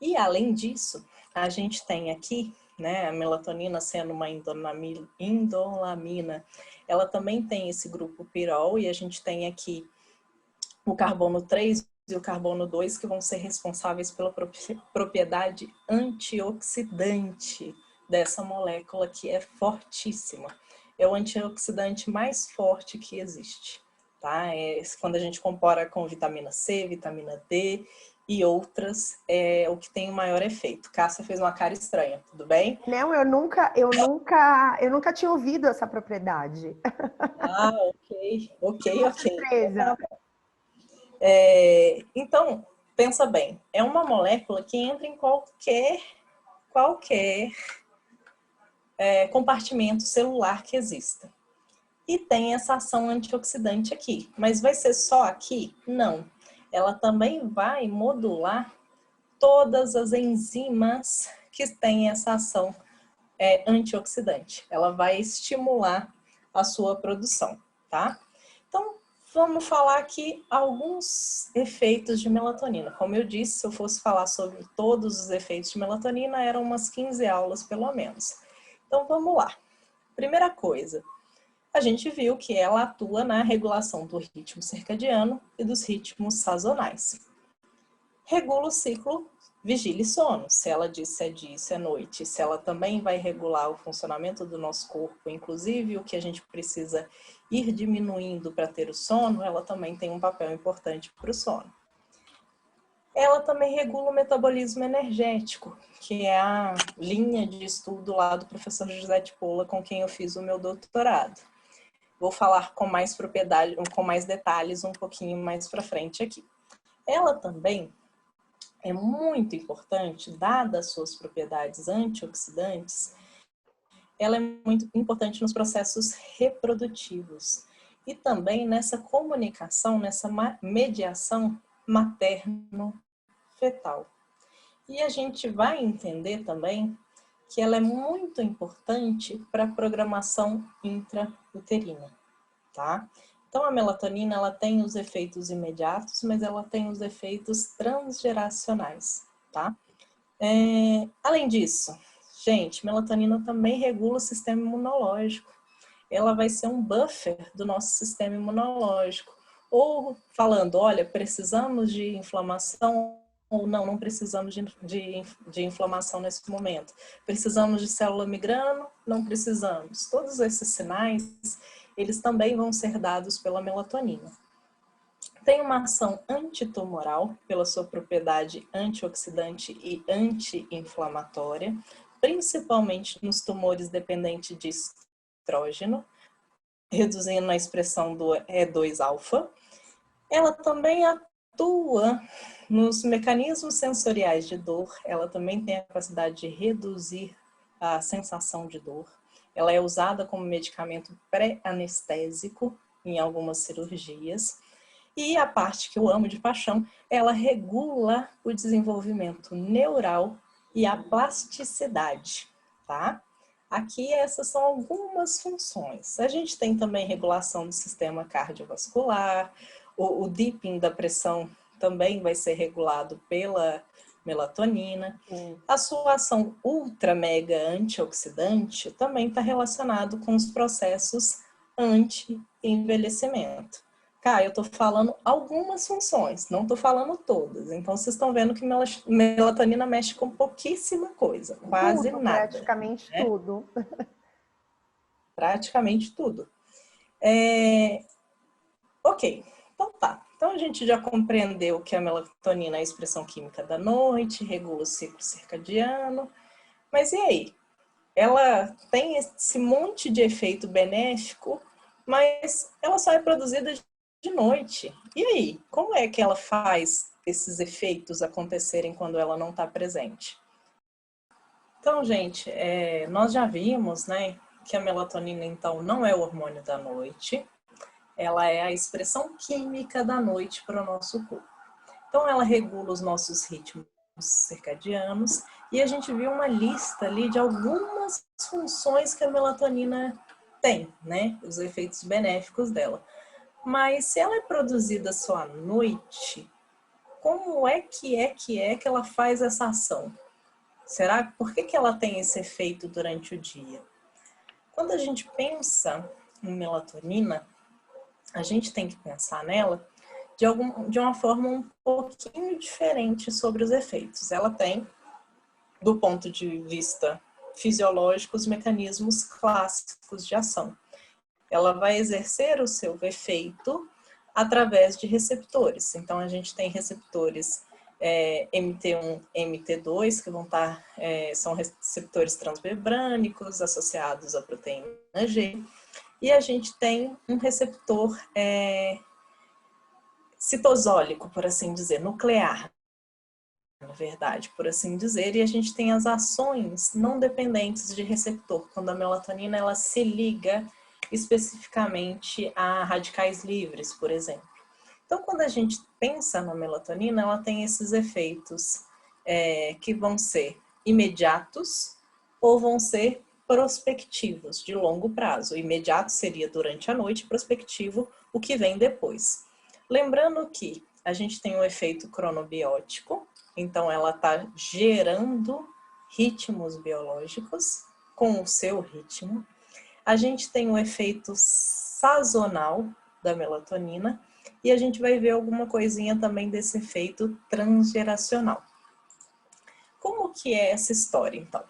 E além disso, a gente tem aqui né? A melatonina sendo uma indolamina, ela também tem esse grupo pirol, e a gente tem aqui o carbono 3 e o carbono 2, que vão ser responsáveis pela propriedade antioxidante dessa molécula, que é fortíssima. É o antioxidante mais forte que existe, tá? Quando a gente compara com vitamina C, vitamina D e outras, é o que tem o maior efeito. Cássia fez uma cara estranha, tudo bem? Não, eu nunca tinha ouvido essa propriedade. Ah, ok. Surpresa. Então, pensa bem, é uma molécula que entra em qualquer compartimento celular que exista. E tem essa ação antioxidante aqui. Mas vai ser só aqui? Não. Ela também vai modular todas as enzimas que têm essa ação antioxidante. Ela vai estimular a sua produção, tá? Então, vamos falar aqui alguns efeitos de melatonina. Como eu disse, se eu fosse falar sobre todos os efeitos de melatonina, eram umas 15 aulas, pelo menos. Então, vamos lá. Primeira coisa, a gente viu que ela atua na regulação do ritmo circadiano e dos ritmos sazonais. Regula o ciclo vigília e sono. Se ela diz se é dia, se é noite, se ela também vai regular o funcionamento do nosso corpo, inclusive o que a gente precisa ir diminuindo para ter o sono, ela também tem um papel importante para o sono. Ela também regula o metabolismo energético, que é a linha de estudo lá do professor José de Paula, com quem eu fiz o meu doutorado. Vou falar com mais propriedade, com mais detalhes um pouquinho mais para frente aqui. Ela também é muito importante, dadas suas propriedades antioxidantes, ela é muito importante nos processos reprodutivos e também nessa comunicação, nessa mediação materno-fetal. E a gente vai entender também que ela é muito importante para a programação intrauterina, tá? Então, a melatonina, ela tem os efeitos imediatos, mas ela tem os efeitos transgeracionais, tá? Além disso, gente, melatonina também regula o sistema imunológico. Ela vai ser um buffer do nosso sistema imunológico. Ou falando, olha, precisamos de inflamação, ou não precisamos de inflamação nesse momento. Precisamos de célula migrando? Não precisamos. Todos esses sinais, eles também vão ser dados pela melatonina. Tem uma ação antitumoral, pela sua propriedade antioxidante e anti-inflamatória, principalmente nos tumores dependentes de estrógeno, reduzindo a expressão do E2-alfa. Ela também atua nos mecanismos sensoriais de dor, ela também tem a capacidade de reduzir a sensação de dor. Ela é usada como medicamento pré-anestésico em algumas cirurgias. E a parte que eu amo de paixão, ela regula o desenvolvimento neural e a plasticidade, tá? Aqui essas são algumas funções. A gente tem também regulação do sistema cardiovascular, o dipping da pressão também vai ser regulado pela melatonina. A sua ação ultra mega antioxidante também está relacionado com os processos anti-envelhecimento. Cara, eu estou falando algumas funções, não estou falando todas. Então, vocês estão vendo que melatonina mexe com pouquíssima coisa, quase Tudo, nada. praticamente né? tudo. Praticamente tudo. Ok, então tá. Então, a gente já compreendeu que a melatonina é a expressão química da noite, regula o ciclo circadiano. Mas e aí? Ela tem esse monte de efeito benéfico, mas ela só é produzida de noite. E aí? Como é que ela faz esses efeitos acontecerem quando ela não está presente? Então, gente, nós já vimos, né, que a melatonina, então, não é o hormônio da noite. Ela é a expressão química da noite para o nosso corpo. Então, ela regula os nossos ritmos circadianos e a gente viu uma lista ali de algumas funções que a melatonina tem, né? Os efeitos benéficos dela. Mas se ela é produzida só à noite, como é que ela faz essa ação? Por que ela tem esse efeito durante o dia? Quando a gente pensa em melatonina, a gente tem que pensar nela de uma forma um pouquinho diferente sobre os efeitos. Ela tem, do ponto de vista fisiológico, os mecanismos clássicos de ação. Ela vai exercer o seu efeito através de receptores. Então, a gente tem receptores MT1, MT2, que são receptores transmembrânicos associados à proteína G, e a gente tem um receptor citosólico, por assim dizer, nuclear, na verdade, por assim dizer, e a gente tem as ações não dependentes de receptor, quando a melatonina ela se liga especificamente a radicais livres, por exemplo. Então, quando a gente pensa na melatonina, ela tem esses efeitos que vão ser imediatos ou vão ser prospectivos, de longo prazo. O imediato seria durante a noite, prospectivo, o que vem depois. Lembrando que a gente tem um efeito cronobiótico, então ela está gerando ritmos biológicos com o seu ritmo. A gente tem um efeito sazonal da melatonina e a gente vai ver alguma coisinha também desse efeito transgeracional. Como que é essa história, então?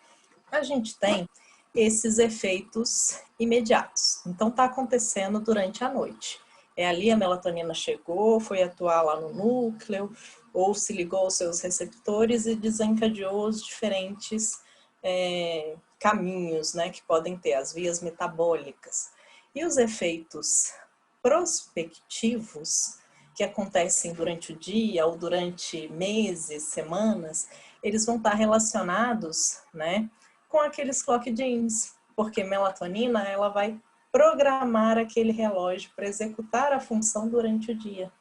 A gente tem esses efeitos imediatos. Então, está acontecendo durante a noite. Ali a melatonina chegou, foi atuar lá no núcleo, ou se ligou aos seus receptores e desencadeou os diferentes caminhos, né, que podem ter, as vias metabólicas. E os efeitos prospectivos, que acontecem durante o dia ou durante meses, semanas, eles vão estar relacionados, né, com aqueles clock genes, porque melatonina ela vai programar aquele relógio para executar a função durante o dia,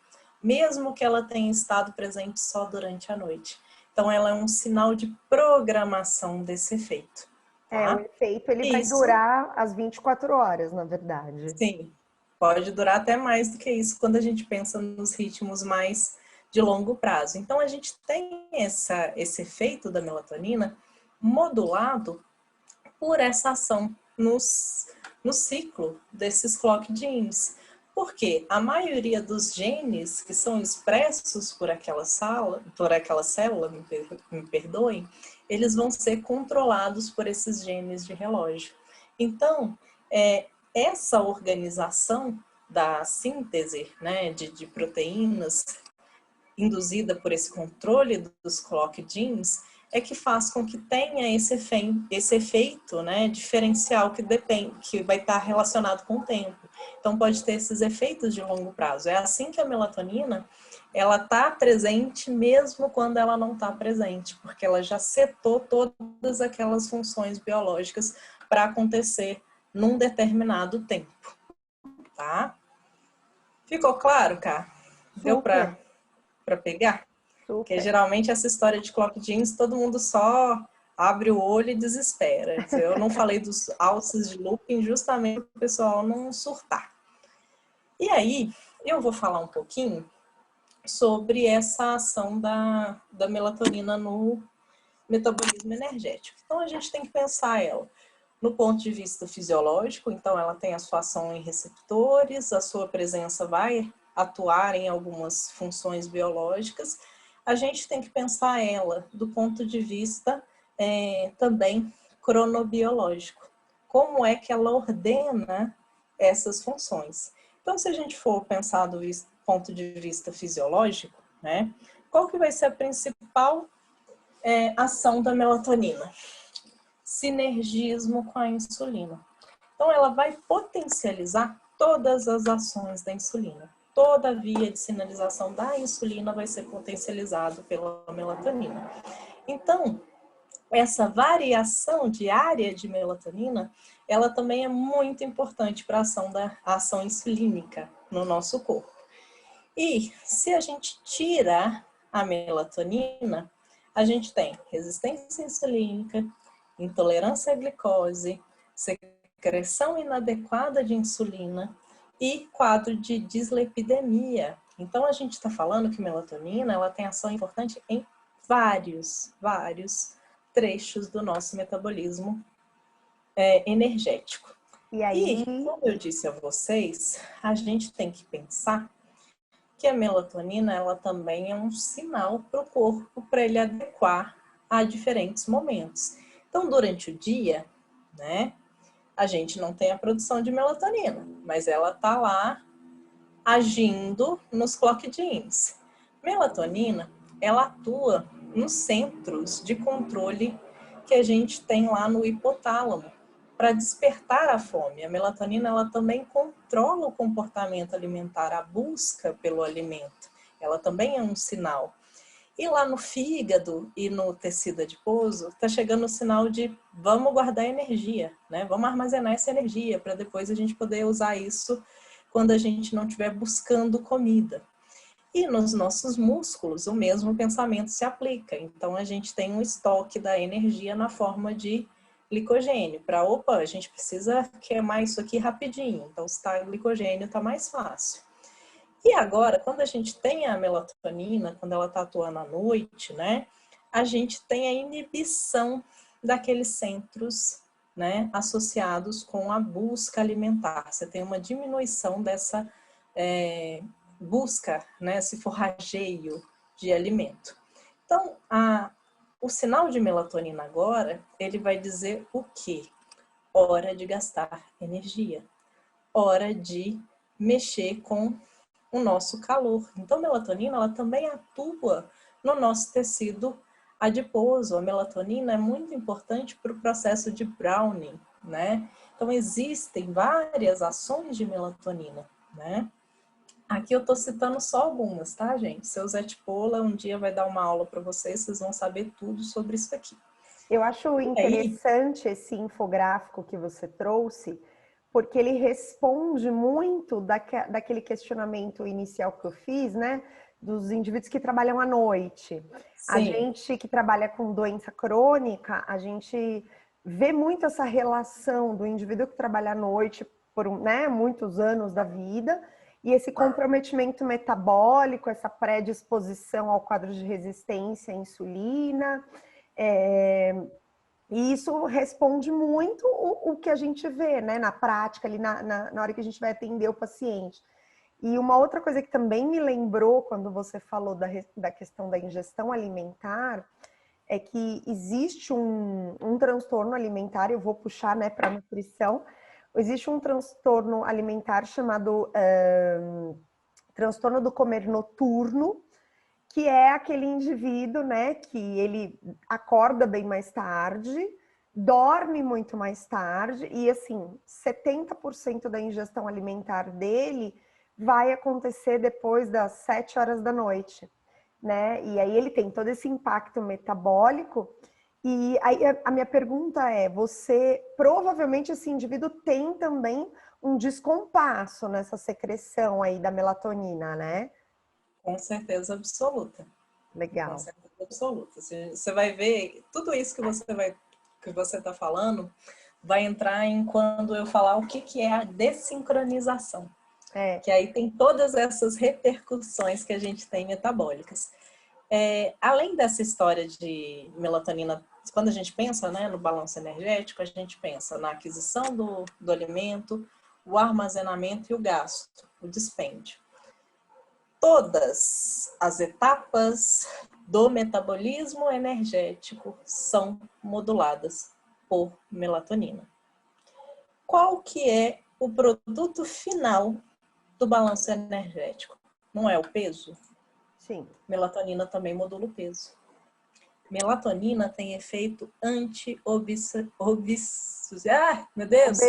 mesmo que ela tenha estado presente só durante a noite. Então, ela é um sinal de programação desse efeito. Tá? O efeito ele vai durar as 24 horas, na verdade. Sim, pode durar até mais do que isso quando a gente pensa nos ritmos mais de longo prazo. Então, a gente tem esse efeito da melatonina modulado por essa ação no ciclo desses clock genes. Porque a maioria dos genes que são expressos por aquela célula, me perdoem, eles vão ser controlados por esses genes de relógio. Então, essa organização da síntese, né, de proteínas induzida por esse controle dos clock genes é que faz com que tenha esse efeito, né, diferencial que vai estar relacionado com o tempo. Então, pode ter esses efeitos de longo prazo. É assim que a melatonina, ela está presente mesmo quando ela não está presente, porque ela já setou todas aquelas funções biológicas para acontecer num determinado tempo, tá? Ficou claro, Cá? Deu para pegar? Super. Porque geralmente essa história de clock genes, todo mundo só abre o olho e desespera. Eu não falei dos alces de looping justamente para o pessoal não surtar. E aí, eu vou falar um pouquinho sobre essa ação da melatonina no metabolismo energético. Então, a gente tem que pensar ela no ponto de vista fisiológico, então ela tem a sua ação em receptores, a sua presença vai atuar em algumas funções biológicas. A gente tem que pensar ela do ponto de vista também cronobiológico. Como é que ela ordena essas funções? Então, se a gente for pensar do ponto de vista fisiológico, né, qual que vai ser a principal ação da melatonina? Sinergismo com a insulina. Então, ela vai potencializar todas as ações da insulina. Toda a via de sinalização da insulina vai ser potencializado pela melatonina. Então, essa variação diária de melatonina, ela também é muito importante para a ação insulínica no nosso corpo. E se a gente tira a melatonina, a gente tem resistência insulínica, intolerância à glicose, secreção inadequada de insulina e quadro de dislipidemia. Então, a gente está falando que melatonina ela tem ação importante em vários trechos do nosso metabolismo energético. E aí, como eu disse a vocês, a gente tem que pensar que a melatonina, ela também é um sinal para o corpo, para ele adequar a diferentes momentos. Então, durante o dia, né, a gente não tem a produção de melatonina, mas ela está lá agindo nos clock genes. Melatonina, ela atua nos centros de controle que a gente tem lá no hipotálamo, para despertar a fome. A melatonina, ela também controla o comportamento alimentar, a busca pelo alimento. Ela também é um sinal. E lá no fígado e no tecido adiposo, está chegando o sinal de vamos guardar energia, né? Vamos armazenar essa energia para depois a gente poder usar isso quando a gente não estiver buscando comida. E nos nossos músculos, o mesmo pensamento se aplica. Então, a gente tem um estoque da energia na forma de glicogênio. Para, opa, a gente precisa queimar isso aqui rapidinho. Então, se está glicogênio, está mais fácil. E agora, quando a gente tem a melatonina, quando ela está atuando à noite, né, a gente tem a inibição daqueles centros, né, associados com a busca alimentar. Você tem uma diminuição dessa busca, né, esse forrageio de alimento. Então, o sinal de melatonina agora, ele vai dizer o quê? Hora de gastar energia. Hora de mexer com o nosso calor. Então, a melatonina, ela também atua no nosso tecido adiposo. A melatonina é muito importante para o processo de Browning, né? Então, existem várias ações de melatonina, né? Aqui eu estou citando só algumas, tá, gente? Seu Zé Tipola um dia vai dar uma aula para vocês, vocês vão saber tudo sobre isso aqui. eu acho interessante esse infográfico que você trouxe, porque ele responde muito daquele questionamento inicial que eu fiz, né? Dos indivíduos que trabalham à noite. Sim. A gente que trabalha com doença crônica, a gente vê muito essa relação do indivíduo que trabalha à noite por muitos anos da vida, e esse comprometimento metabólico, essa predisposição ao quadro de resistência à insulina. E isso responde muito o que a gente vê, né, na prática, ali na hora que a gente vai atender o paciente. E uma outra coisa que também me lembrou quando você falou da questão da ingestão alimentar é que existe um transtorno alimentar, eu vou puxar, né, para nutrição, existe um transtorno alimentar chamado transtorno do comer noturno, que é aquele indivíduo, né, que ele acorda bem mais tarde, dorme muito mais tarde, e assim, 70% da ingestão alimentar dele vai acontecer depois das 7 horas da noite, né? E aí ele tem todo esse impacto metabólico. E aí a minha pergunta é, provavelmente esse indivíduo tem também um descompasso nessa secreção aí da melatonina, né? Com certeza absoluta. Legal. Com certeza absoluta. Você vai ver, tudo isso que você está falando vai entrar em quando eu falar o que é a desincronização. Que aí tem todas essas repercussões que a gente tem metabólicas. Além dessa história de melatonina, quando a gente pensa, né, no balanço energético, a gente pensa na aquisição do alimento, o armazenamento e o gasto, o dispêndio. Todas as etapas do metabolismo energético são moduladas por melatonina. Qual que é o produto final do balanço energético? Não é o peso? Sim. Melatonina também modula o peso. Melatonina tem efeito meu Deus!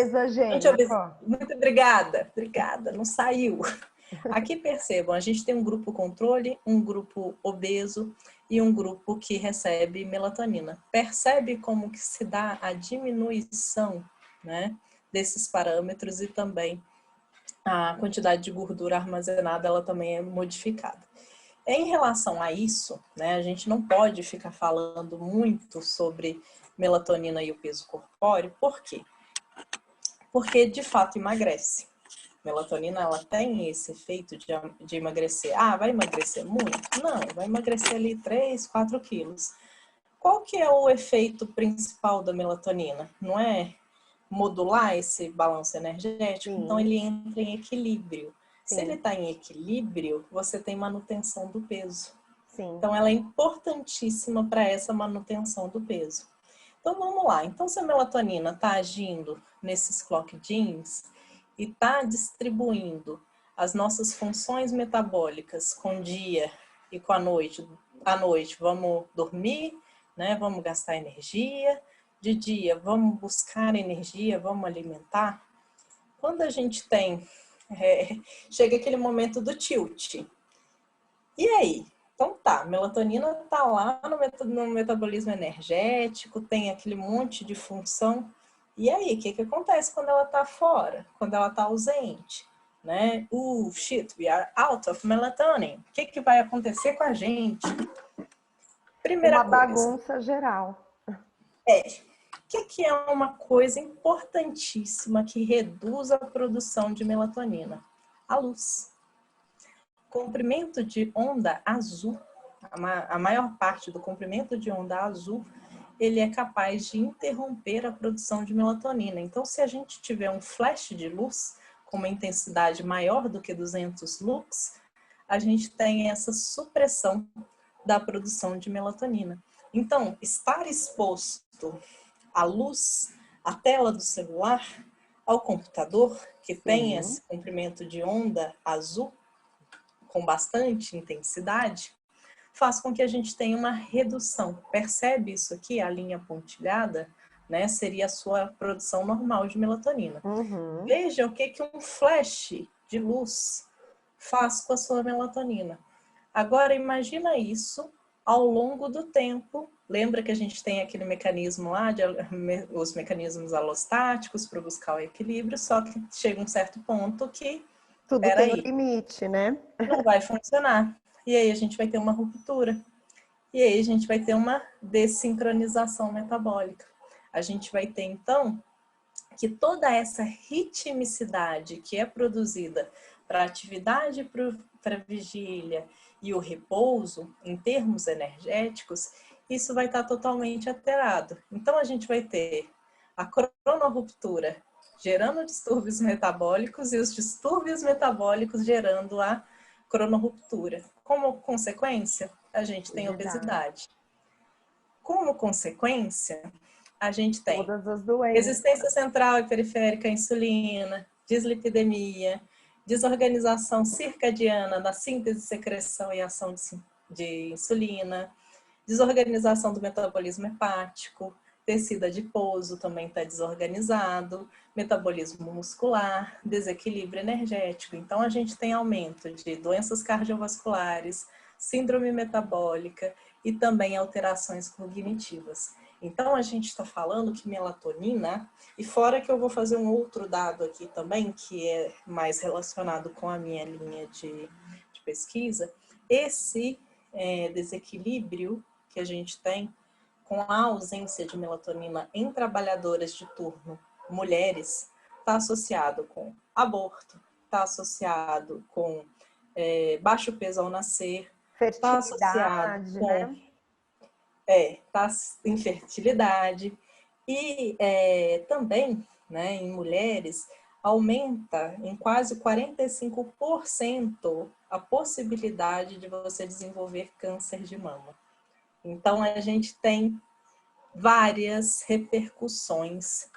Muito obrigada, não saiu. Aqui percebam, a gente tem um grupo controle, um grupo obeso e um grupo que recebe melatonina. Percebe como que se dá a diminuição, né, desses parâmetros, e também a quantidade de gordura armazenada, ela também é modificada. Em relação a isso, né, a gente não pode ficar falando muito sobre melatonina e o peso corpóreo. Por quê? Porque, de fato, emagrece. Melatonina, ela tem esse efeito de emagrecer. Vai emagrecer muito? Não, vai emagrecer ali 3, 4 quilos. qual que é o efeito principal da melatonina? Não é modular esse balanço energético? Sim, Então, ele entra em equilíbrio. Se ele sim, está em equilíbrio, você tem manutenção do peso. sim. Então, ela é importantíssima para essa manutenção do peso. Então, vamos lá. Então, se a melatonina está agindo nesses clock genes e está distribuindo as nossas funções metabólicas com o dia e com a noite. À noite, vamos dormir, né? Vamos gastar energia. De dia, vamos buscar energia, vamos alimentar. Quando a gente tem... chega aquele momento do tilt. E aí? Então tá, melatonina tá lá no metabolismo energético, tem aquele monte de função. E aí, o que acontece quando ela tá fora? Quando ela tá ausente? Né? Shit, we are out of melatonin. O que vai acontecer com a gente? Primeira Uma coisa. bagunça geral. O que é uma coisa importantíssima que reduz a produção de melatonina? A luz. Comprimento de onda azul, a maior parte do comprimento de onda azul, ele é capaz de interromper a produção de melatonina. Então, se a gente tiver um flash de luz com uma intensidade maior do que 200 lux, a gente tem essa supressão da produção de melatonina. Então, estar exposto à luz, à tela do celular, ao computador, que tem Sim, esse comprimento de onda azul, com bastante intensidade, faz com que a gente tenha uma redução. Percebe isso aqui? A linha pontilhada, né? Seria a sua produção normal de melatonina. uhum. Veja o que um flash de luz faz com a sua melatonina. Agora, imagina isso ao longo do tempo. Lembra que a gente tem aquele mecanismo lá, os mecanismos alostáticos para buscar o equilíbrio, só que chega um certo ponto que, Tudo tem um peraí, limite, né? não vai funcionar. E aí a gente vai ter uma ruptura. E aí a gente vai ter uma desincronização metabólica. A gente vai ter, então, que toda essa ritmicidade que é produzida para a atividade, para a vigília e o repouso, em termos energéticos, isso vai estar totalmente alterado. Então, a gente vai ter a cronorruptura gerando distúrbios metabólicos e os distúrbios metabólicos gerando a cronorruptura. Como consequência, a gente tem Obesidade. obesidade. Como consequência, a gente tem Todas as doenças. resistência central e periférica à insulina, dislipidemia, desorganização circadiana na síntese, secreção e ação de insulina, desorganização do metabolismo hepático, tecido adiposo também está desorganizado, metabolismo muscular, desequilíbrio energético. Então, a gente tem aumento de doenças cardiovasculares, síndrome metabólica e também alterações cognitivas. Então, a gente está falando que melatonina, e fora que eu vou fazer um outro dado aqui também, que é mais relacionado com a minha linha de pesquisa, esse desequilíbrio que a gente tem com a ausência de melatonina em trabalhadoras de turno, mulheres, está associado com aborto, está associado com baixo peso ao nascer, está associado Fertilidade, com né? infertilidade e também, né, em mulheres, aumenta em quase 45% a possibilidade de você desenvolver câncer de mama. Então, a gente tem várias repercussões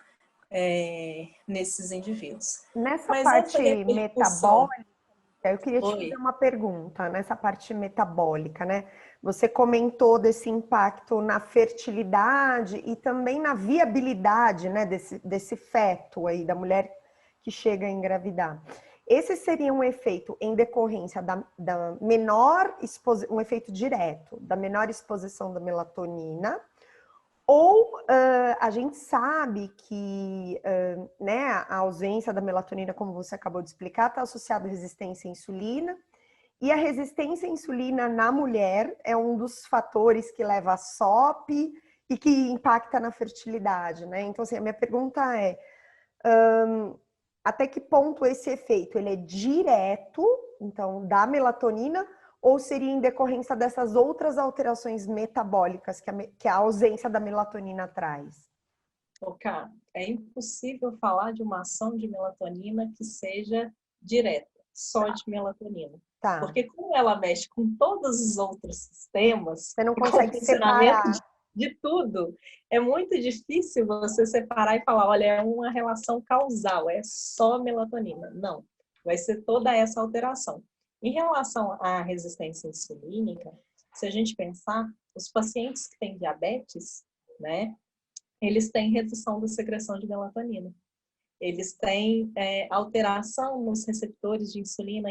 nesses indivíduos. Nessa Mas essa parte repercussão... metabólica, eu queria te fazer Oi, uma pergunta, nessa parte metabólica, né? Você comentou desse impacto na fertilidade e também na viabilidade, né, desse feto aí, da mulher que chega a engravidar. Esse seria um efeito em decorrência da menor exposição, um efeito direto, da menor exposição da melatonina, ou a gente sabe que né, a ausência da melatonina, como você acabou de explicar, está associada à resistência à insulina. E a resistência à insulina na mulher é um dos fatores que leva a SOP e que impacta na fertilidade, né? Então, assim, a minha pergunta é, até que ponto esse efeito ele é direto, então, da melatonina, ou seria em decorrência dessas outras alterações metabólicas que a ausência da melatonina traz? Cá, é impossível falar de uma ação de melatonina que seja direta, só de melatonina. Tá. Porque como ela mexe com todos os outros sistemas, Você não com o consegue funcionamento separar. de tudo, é muito difícil você separar e falar, olha, é uma relação causal, é só melatonina. Não, vai ser toda essa alteração. Em relação à resistência insulínica, se a gente pensar, os pacientes que têm diabetes, né, eles têm redução da secreção de melatonina. Eles têm alteração nos receptores de insulina,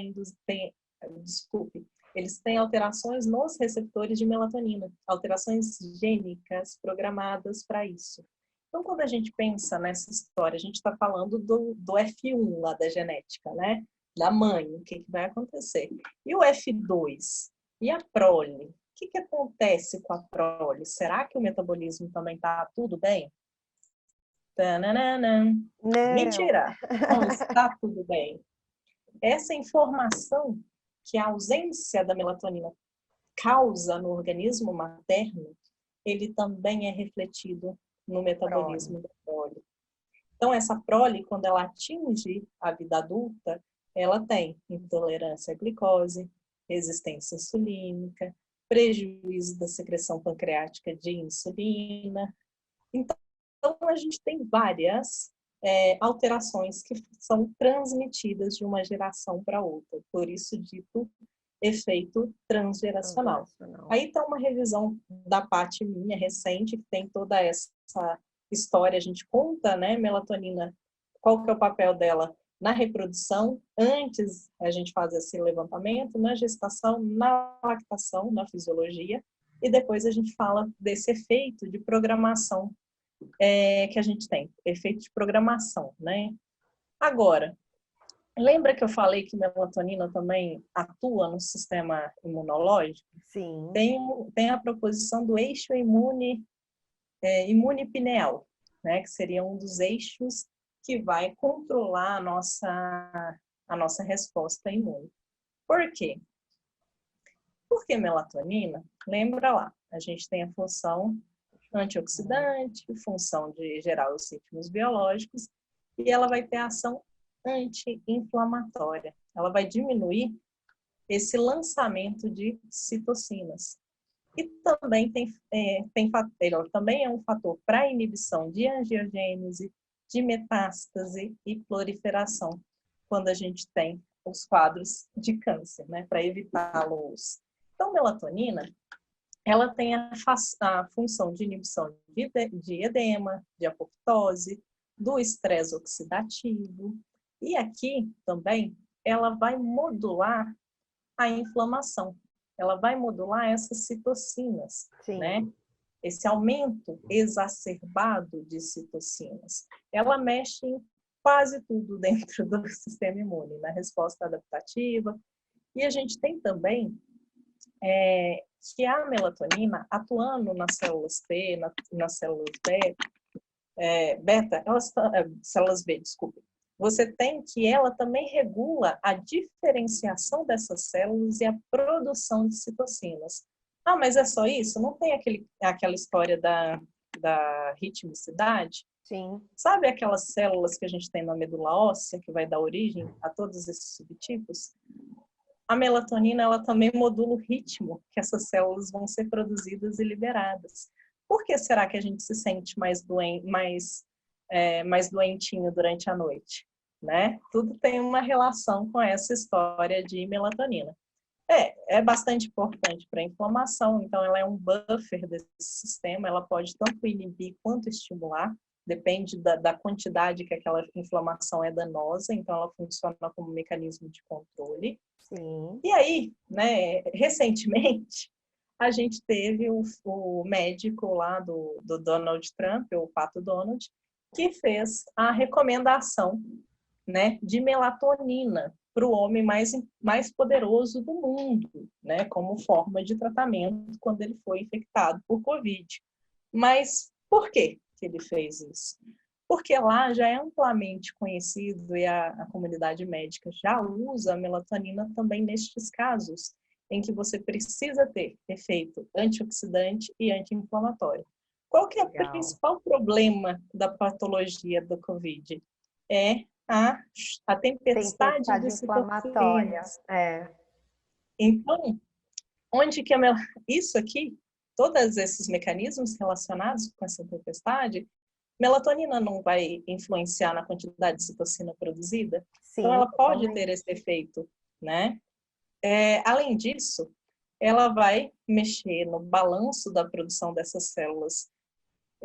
eles têm alterações nos receptores de melatonina, alterações gênicas programadas para isso. Então, quando a gente pensa nessa história, a gente está falando do F1 lá da genética, né? Da mãe, o que vai acontecer. E o F2? E a prole? O que acontece com a prole? Será que o metabolismo também está tudo bem? Tananana. Não. Mentira! Não está tudo bem. Essa informação que a ausência da melatonina causa no organismo materno, ele também é refletido no metabolismo da prole. Então, essa prole, quando ela atinge a vida adulta, ela tem intolerância à glicose, resistência insulínica, prejuízo da secreção pancreática de insulina. Então, a gente tem várias alterações que são transmitidas de uma geração para outra. Por isso, dito efeito transgeracional. Aí está uma revisão da parte minha recente, que tem toda essa história. A gente conta, né, melatonina, qual que é o papel dela na reprodução, antes a gente faz esse levantamento, na gestação, na lactação, na fisiologia, e depois a gente fala desse efeito de programação que a gente tem, efeito de programação, né? Agora, lembra que eu falei que melatonina também atua no sistema imunológico? Sim. Tem a proposição do eixo imune-pineal, né? Que seria um dos eixos que vai controlar a nossa resposta imune. Por quê? Porque melatonina, lembra lá, a gente tem a função antioxidante, função de gerar os ritmos biológicos, e ela vai ter a ação anti-inflamatória. Ela vai diminuir esse lançamento de citocinas. E também ela também é um fator para inibição de angiogênese, de metástase e proliferação, quando a gente tem os quadros de câncer, né, para evitá-los. Então, melatonina, ela tem a função de inibição de edema, de apoptose, do estresse oxidativo. E aqui também ela vai modular a inflamação. Ela vai modular essas citocinas, né? Esse aumento exacerbado de citocinas. Ela mexe em quase tudo dentro do sistema imune, na resposta adaptativa. E a gente tem também que a melatonina, atuando nas células T, nas células beta, células B, desculpa, você tem que ela também regula a diferenciação dessas células e a produção de citocinas. Ah, mas é só isso? Não tem aquela história da ritmicidade? Sim. Sabe aquelas células que a gente tem na medula óssea, que vai dar origem a todos esses subtipos? A melatonina, ela também modula o ritmo que essas células vão ser produzidas e liberadas. Por que será que a gente se sente mais doentinho durante a noite? Né? Tudo tem uma relação com essa história de melatonina. É bastante importante para a inflamação, então ela é um buffer desse sistema, ela pode tanto inibir quanto estimular, depende da quantidade que aquela inflamação é danosa, então ela funciona como um mecanismo de controle. Sim. E aí, né, recentemente, a gente teve o médico lá do Donald Trump, o Pato Donald, que fez a recomendação, né, de melatonina para o homem mais poderoso do mundo, né, como forma de tratamento quando ele foi infectado por Covid. Mas por que ele fez isso? Porque lá já é amplamente conhecido e a comunidade médica já usa a melatonina também nestes casos. em que você precisa ter efeito antioxidante e anti-inflamatório. Qual que é o principal problema da patologia do COVID? É a tempestade de inflamatória. citocinas. Então, onde que isso aqui, todos esses mecanismos relacionados com essa tempestade, melatonina não vai influenciar na quantidade de citocina produzida? Sim, então, ela pode totalmente. ter esse efeito, né? Além disso, ela vai mexer no balanço da produção dessas células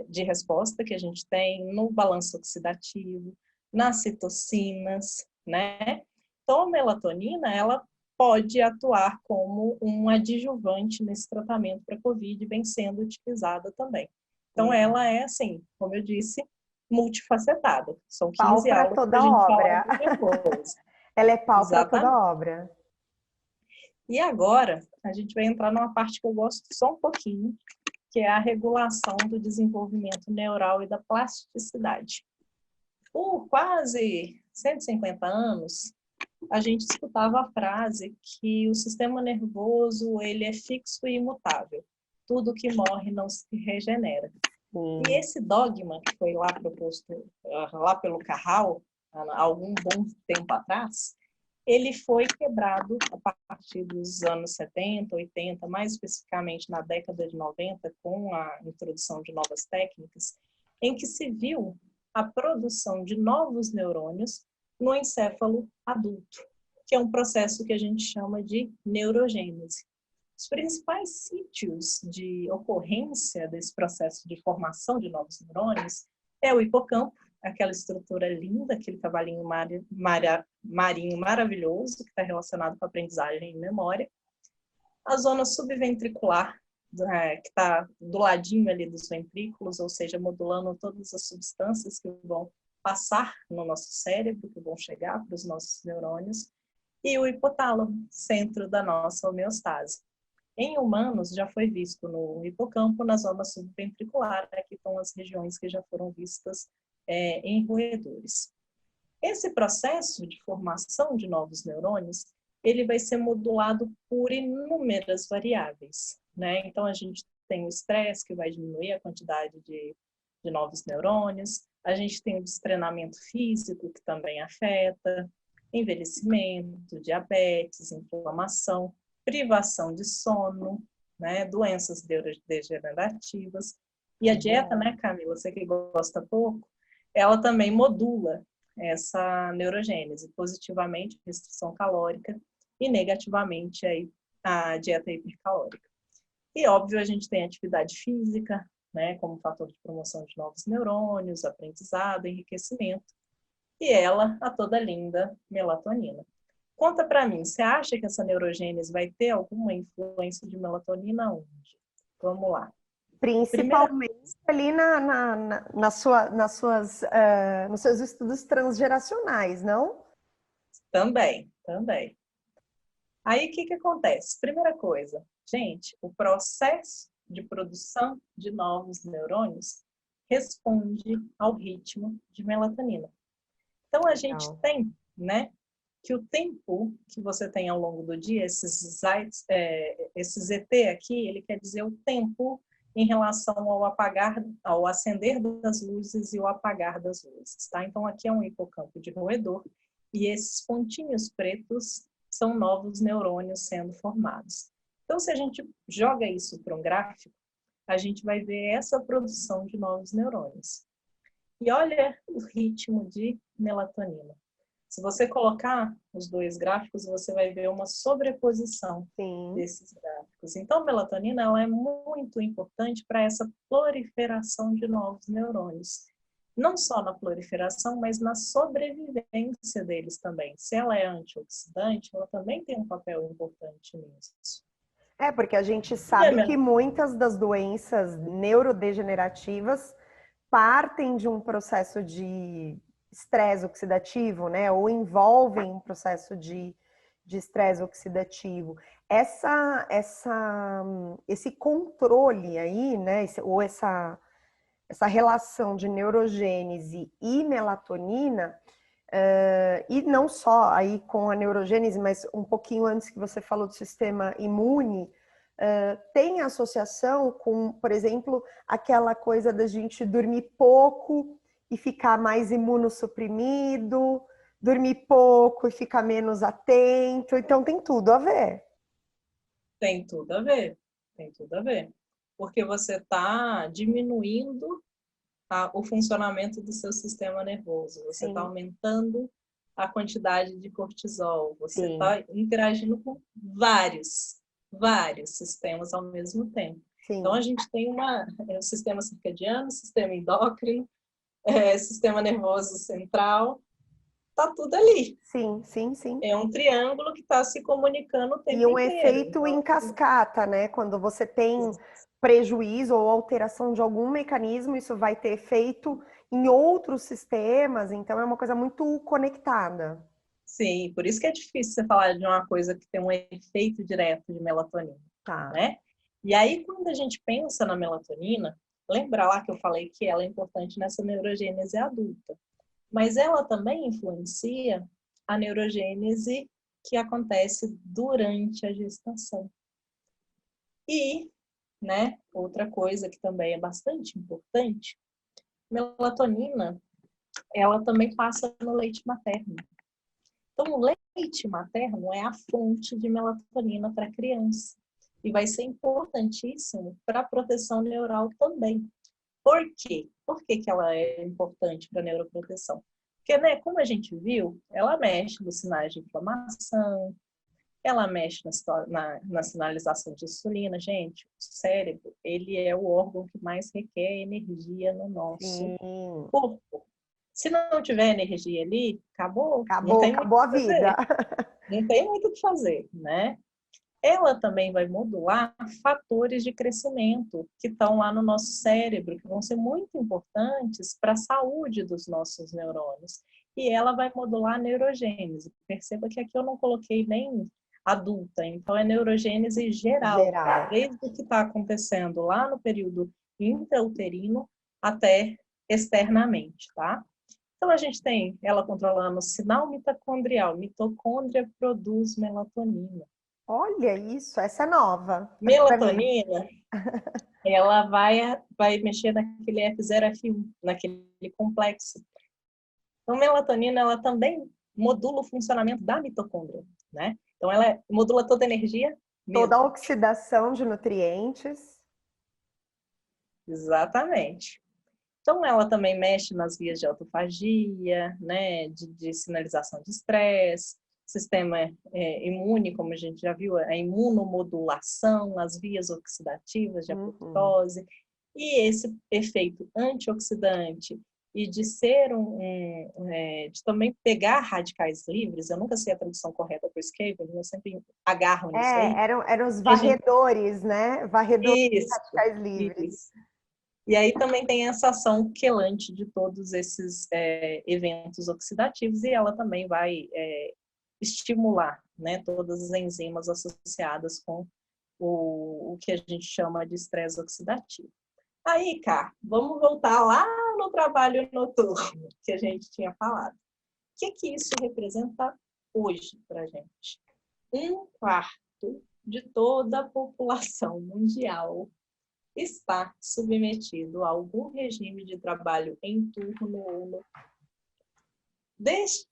de resposta que a gente tem, no balanço oxidativo, nas citocinas, né? Então, a melatonina, ela pode atuar como um adjuvante nesse tratamento para COVID, vem sendo utilizada também. Então, ela é, assim, como eu disse, multifacetada. São 15 Pau para aulas para toda a gente obra. falar depois. Ela é pau para toda Exatamente. obra. E agora, a gente vai entrar numa parte que eu gosto só um pouquinho, que é a regulação do desenvolvimento neural e da plasticidade. Por quase 150 anos, a gente escutava a frase que o sistema nervoso ele é fixo e imutável. Tudo que morre não se regenera. E esse dogma que foi lá proposto lá pelo Carral, há algum bom tempo atrás, ele foi quebrado a partir dos anos 70, 80, mais especificamente na década de 90, com a introdução de novas técnicas, em que se viu a produção de novos neurônios no encéfalo adulto, que é um processo que a gente chama de neurogênese. Os principais sítios de ocorrência desse processo de formação de novos neurônios é o hipocampo, aquela estrutura linda, aquele cavalinho marinho maravilhoso, que está relacionado com a aprendizagem e memória. A zona subventricular, que está do ladinho ali dos ventrículos, ou seja, modulando todas as substâncias que vão passar no nosso cérebro, que vão chegar para os nossos neurônios. E o hipotálamo, centro da nossa homeostase. Em humanos, já foi visto no hipocampo, na zona subventricular, aqui estão as regiões que já foram vistas em roedores. Esse processo de formação de novos neurônios, ele vai ser modulado por inúmeras variáveis, né? Então, a gente tem o estresse, que vai diminuir a quantidade de novos neurônios, a gente tem o destreinamento físico, que também afeta, envelhecimento, diabetes, inflamação, privação de sono, né? Doenças neurodegenerativas. E a dieta, né, Camila, você que gosta pouco, ela também modula essa neurogênese, positivamente restrição calórica e negativamente a dieta hipercalórica. E óbvio, a gente tem atividade física, né, como fator de promoção de novos neurônios, aprendizado, enriquecimento, e ela, a toda linda melatonina. Conta para mim, você acha que essa neurogênese vai ter alguma influência de melatonina onde? Vamos lá. Principalmente ali nos seus estudos transgeracionais, não? Também. Aí, o que acontece? Primeira coisa, gente, o processo de produção de novos neurônios responde ao ritmo de melatonina. Então, a gente tem, né, que o tempo que você tem ao longo do dia, esses ET aqui, ele quer dizer o tempo em relação ao acender das luzes e o apagar das luzes, tá? Então, aqui é um hipocampo de roedor e esses pontinhos pretos são novos neurônios sendo formados. Então, se a gente joga isso para um gráfico, a gente vai ver essa produção de novos neurônios. E olha o ritmo de melatonina. Se você colocar os dois gráficos, você vai ver uma sobreposição desses gráficos. Então, a melatonina ela é muito importante para essa proliferação de novos neurônios. Não só na proliferação, mas na sobrevivência deles também. Se ela é antioxidante, ela também tem um papel importante nisso. Porque a gente sabe que muitas das doenças neurodegenerativas partem de um processo de estresse oxidativo, né? Ou envolvem um processo de estresse oxidativo. Esse controle aí, né? Ou essa relação de neurogênese e melatonina E não só aí com a neurogênese, mas um pouquinho antes que você falou do sistema imune, tem associação com, por exemplo, aquela coisa da gente dormir pouco e ficar mais imunossuprimido, dormir pouco e ficar menos atento. Então tem tudo a ver. Tem tudo a ver, tem tudo a ver. Porque você está diminuindo o funcionamento do seu sistema nervoso, você está Sim, aumentando a quantidade de cortisol, você sim, está interagindo com vários sistemas ao mesmo tempo. Então, sim. a gente tem o sistema circadiano, sistema endócrino, sistema nervoso central, está tudo ali. Sim, sim, sim. É um triângulo que está se comunicando o E tempo um inteiro. efeito Então, em cascata, né? Quando você tem prejuízo ou alteração de algum mecanismo, isso vai ter efeito em outros sistemas, então é uma coisa muito conectada. sim, por isso que é difícil você falar de uma coisa que tem um efeito direto de melatonina, Tá. né? E aí, quando a gente pensa na melatonina, lembra lá que eu falei que ela é importante nessa neurogênese adulta, mas ela também influencia a neurogênese que acontece durante a gestação. E, né, outra coisa que também é bastante importante, melatonina, ela também passa no leite materno. Então, o leite materno é a fonte de melatonina para a criança e vai ser importantíssimo para a proteção neural também. Por quê? Por que ela é importante para a neuroproteção? Porque, né, como a gente viu, ela mexe nos sinais de inflamação, ela mexe na sinalização de insulina. Gente, o cérebro, ele é o órgão que mais requer energia no nosso Sim. corpo. Se não tiver energia ali, acabou, não Acabou, tem muito acabou o a que vida. fazer. Não tem muito o que fazer, né? Ela também vai modular fatores de crescimento que estão lá no nosso cérebro, que vão ser muito importantes para a saúde dos nossos neurônios. E ela vai modular a neurogênese. Perceba que aqui eu não coloquei nem adulta, então é neurogênese geral, Geral. desde o que está acontecendo lá no período intrauterino até externamente, tá? Então, a gente tem ela controlando o sinal mitocondrial. Mitocôndria produz melatonina. Olha isso, essa é nova para mim. Melatonina, ela vai mexer naquele F0, F1, naquele complexo. Então, melatonina, ela também modula o funcionamento da mitocôndria, né? Então, ela modula toda a energia Toda a mesmo. oxidação de nutrientes. Exatamente. Então, ela também mexe nas vias de autofagia, né, de sinalização de estresse, sistema imune, como a gente já viu, a imunomodulação, as vias oxidativas de Uhum. apoptose, e esse efeito antioxidante e de ser de também pegar radicais livres, eu nunca sei a tradução correta para o Skaven, eu sempre agarro nisso aí. Eram os A gente, varredores, né? Varredores isso, radicais livres. isso. E aí também tem essa ação quelante de todos esses eventos oxidativos e ela também vai estimular, né, todas as enzimas associadas com o que a gente chama de estresse oxidativo. Aí, cá, vamos voltar lá no trabalho noturno que a gente tinha falado. O que isso representa hoje para a gente? 1/4 de toda a população mundial está submetido a algum regime de trabalho em turno ou no... Dessa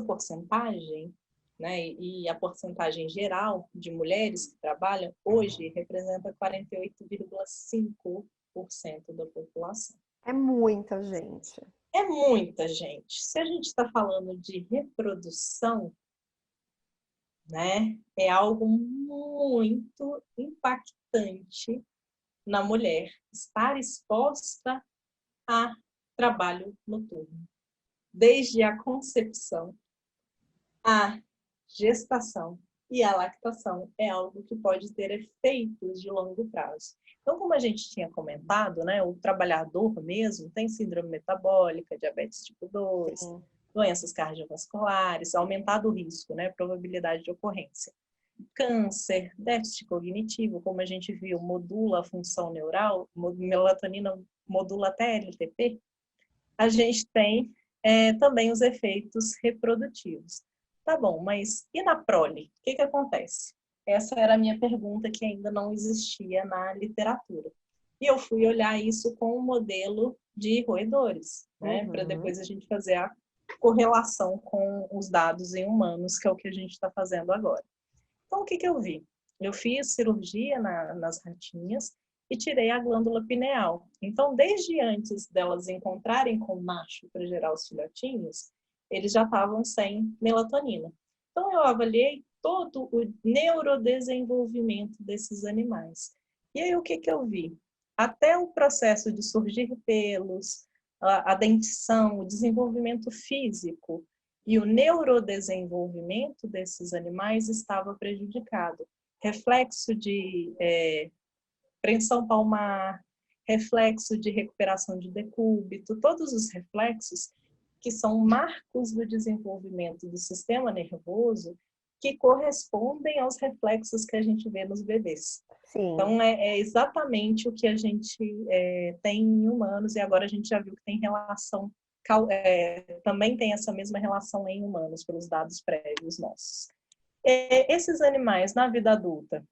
porcentagem, né, e a porcentagem geral de mulheres que trabalham hoje representa 48,5% da população. É muita gente. É muita gente. Se a gente está falando de reprodução, né, é algo muito impactante na mulher estar exposta a trabalho noturno. Desde a concepção, a gestação e a lactação é algo que pode ter efeitos de longo prazo. Então, como a gente tinha comentado, né, o trabalhador mesmo tem síndrome metabólica, diabetes tipo 2, Sim. doenças cardiovasculares, aumentado o risco, né, probabilidade de ocorrência. Câncer, déficit cognitivo, como a gente viu, modula a função neural, melatonina modula até LTP. a gente tem também os efeitos reprodutivos. Tá bom, mas e na prole? O que que acontece? Essa era a minha pergunta que ainda não existia na literatura. E eu fui olhar isso com um modelo de roedores, né? Para depois a gente fazer a correlação com os dados em humanos, que é o que a gente está fazendo agora. Então, o que que eu vi? Eu fiz cirurgia nas ratinhas e tirei a glândula pineal. Então, desde antes delas encontrarem com o macho para gerar os filhotinhos, eles já estavam sem melatonina. Então, eu avaliei todo o neurodesenvolvimento desses animais. E aí, o que que eu vi? Até o processo de surgir pelos, a dentição, o desenvolvimento físico e o neurodesenvolvimento desses animais estava prejudicado. Reflexo de preensão palmar, reflexo de recuperação de decúbito, todos os reflexos que são marcos do desenvolvimento do sistema nervoso que correspondem aos reflexos que a gente vê nos bebês. Sim. Então, é exatamente o que a gente tem em humanos, e agora a gente já viu que tem relação, também tem essa mesma relação em humanos, pelos dados prévios nossos. Esses animais, na vida adulta,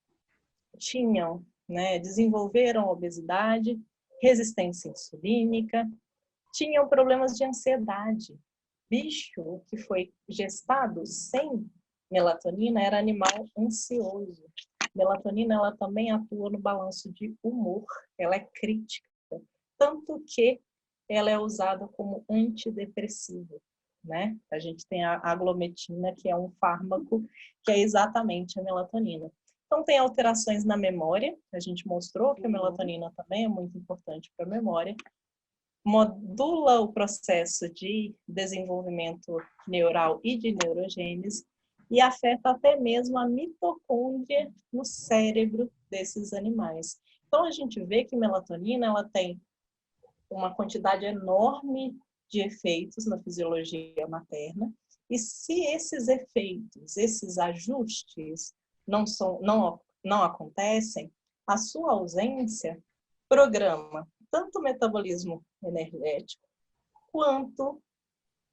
tinham, desenvolveram obesidade, resistência insulínica, tinham problemas de ansiedade. Bicho que foi gestado sem melatonina era animal ansioso. Melatonina, ela também atua no balanço de humor, ela é crítica, tanto que ela é usada como antidepressivo, né? A gente tem a aglometina, que é um fármaco que é exatamente a melatonina. Então, tem alterações na memória, a gente mostrou que a melatonina também é muito importante para a memória, modula o processo de desenvolvimento neural e de neurogênese e afeta até mesmo a mitocôndria no cérebro desses animais. Então, a gente vê que a melatonina ela tem uma quantidade enorme de efeitos na fisiologia materna, e se esses efeitos, esses ajustes não acontecem, a sua ausência programa tanto o metabolismo energético quanto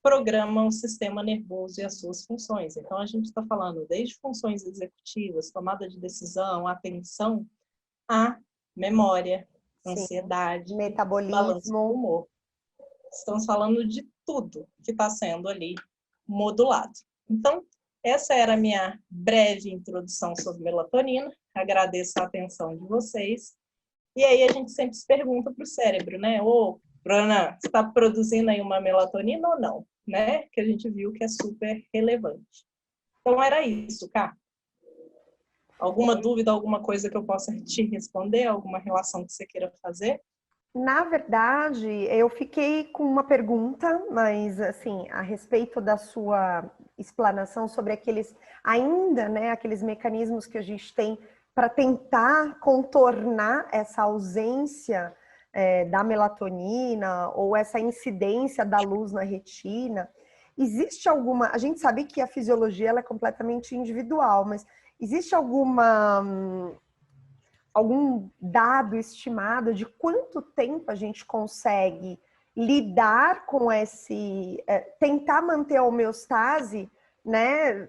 programa o sistema nervoso e as suas funções. Então, a gente está falando desde funções executivas, tomada de decisão, atenção, a memória, ansiedade, metabolismo, humor. Estamos falando de tudo que está sendo ali modulado. Então, essa era a minha breve introdução sobre melatonina. Agradeço a atenção de vocês. E aí a gente sempre se pergunta para o cérebro, né? Ô, Bruna, você está produzindo aí uma melatonina ou não? Né? Que a gente viu que é super relevante. Então, era isso, Cá. Alguma dúvida, alguma coisa que eu possa te responder? Alguma relação que você queira fazer? Na verdade, eu fiquei com uma pergunta, mas assim, a respeito da sua explanação sobre aqueles mecanismos que a gente tem para tentar contornar essa ausência da melatonina ou essa incidência da luz na retina. Existe alguma... A gente sabe que a fisiologia ela é completamente individual, mas existe algum dado estimado de quanto tempo a gente consegue lidar com tentar manter a homeostase, né,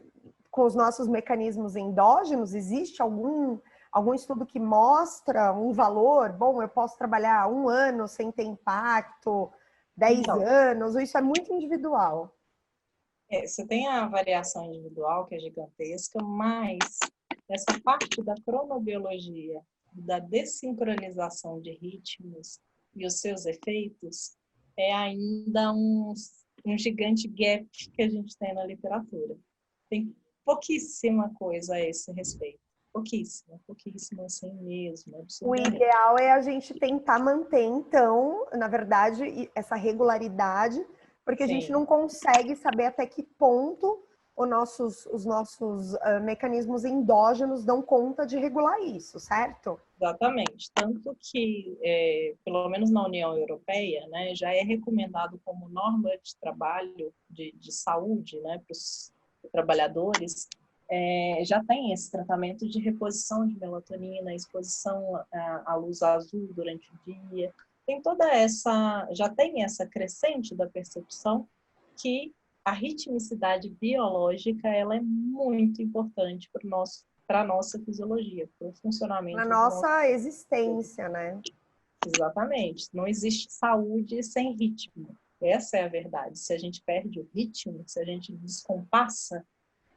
com os nossos mecanismos endógenos? Existe algum estudo que mostra um valor? Bom, eu posso trabalhar 1 ano sem ter impacto, 10 anos, ou isso é muito individual? Você tem a variação individual, que é gigantesca, mas essa parte da cronobiologia, da dessincronização de ritmos e os seus efeitos, é ainda um gigante gap que a gente tem na literatura. Tem pouquíssima coisa a esse respeito. Pouquíssima assim mesmo. O ideal é a gente tentar manter, então, na verdade, essa regularidade, porque a gente não consegue saber até que ponto os nossos mecanismos endógenos dão conta de regular isso, certo? Exatamente. Tanto que, pelo menos na União Europeia, né, já é recomendado como norma de trabalho, de saúde, né, para os trabalhadores, já tem esse tratamento de reposição de melatonina, exposição à luz azul durante o dia. tem toda essa, já tem essa crescente da percepção que a ritmicidade biológica ela é muito importante para a nossa fisiologia, para o Na funcionamento do nosso nossa corpo. existência, né? Exatamente. Não existe saúde sem ritmo. Essa é a verdade. Se a gente perde o ritmo, se a gente descompassa,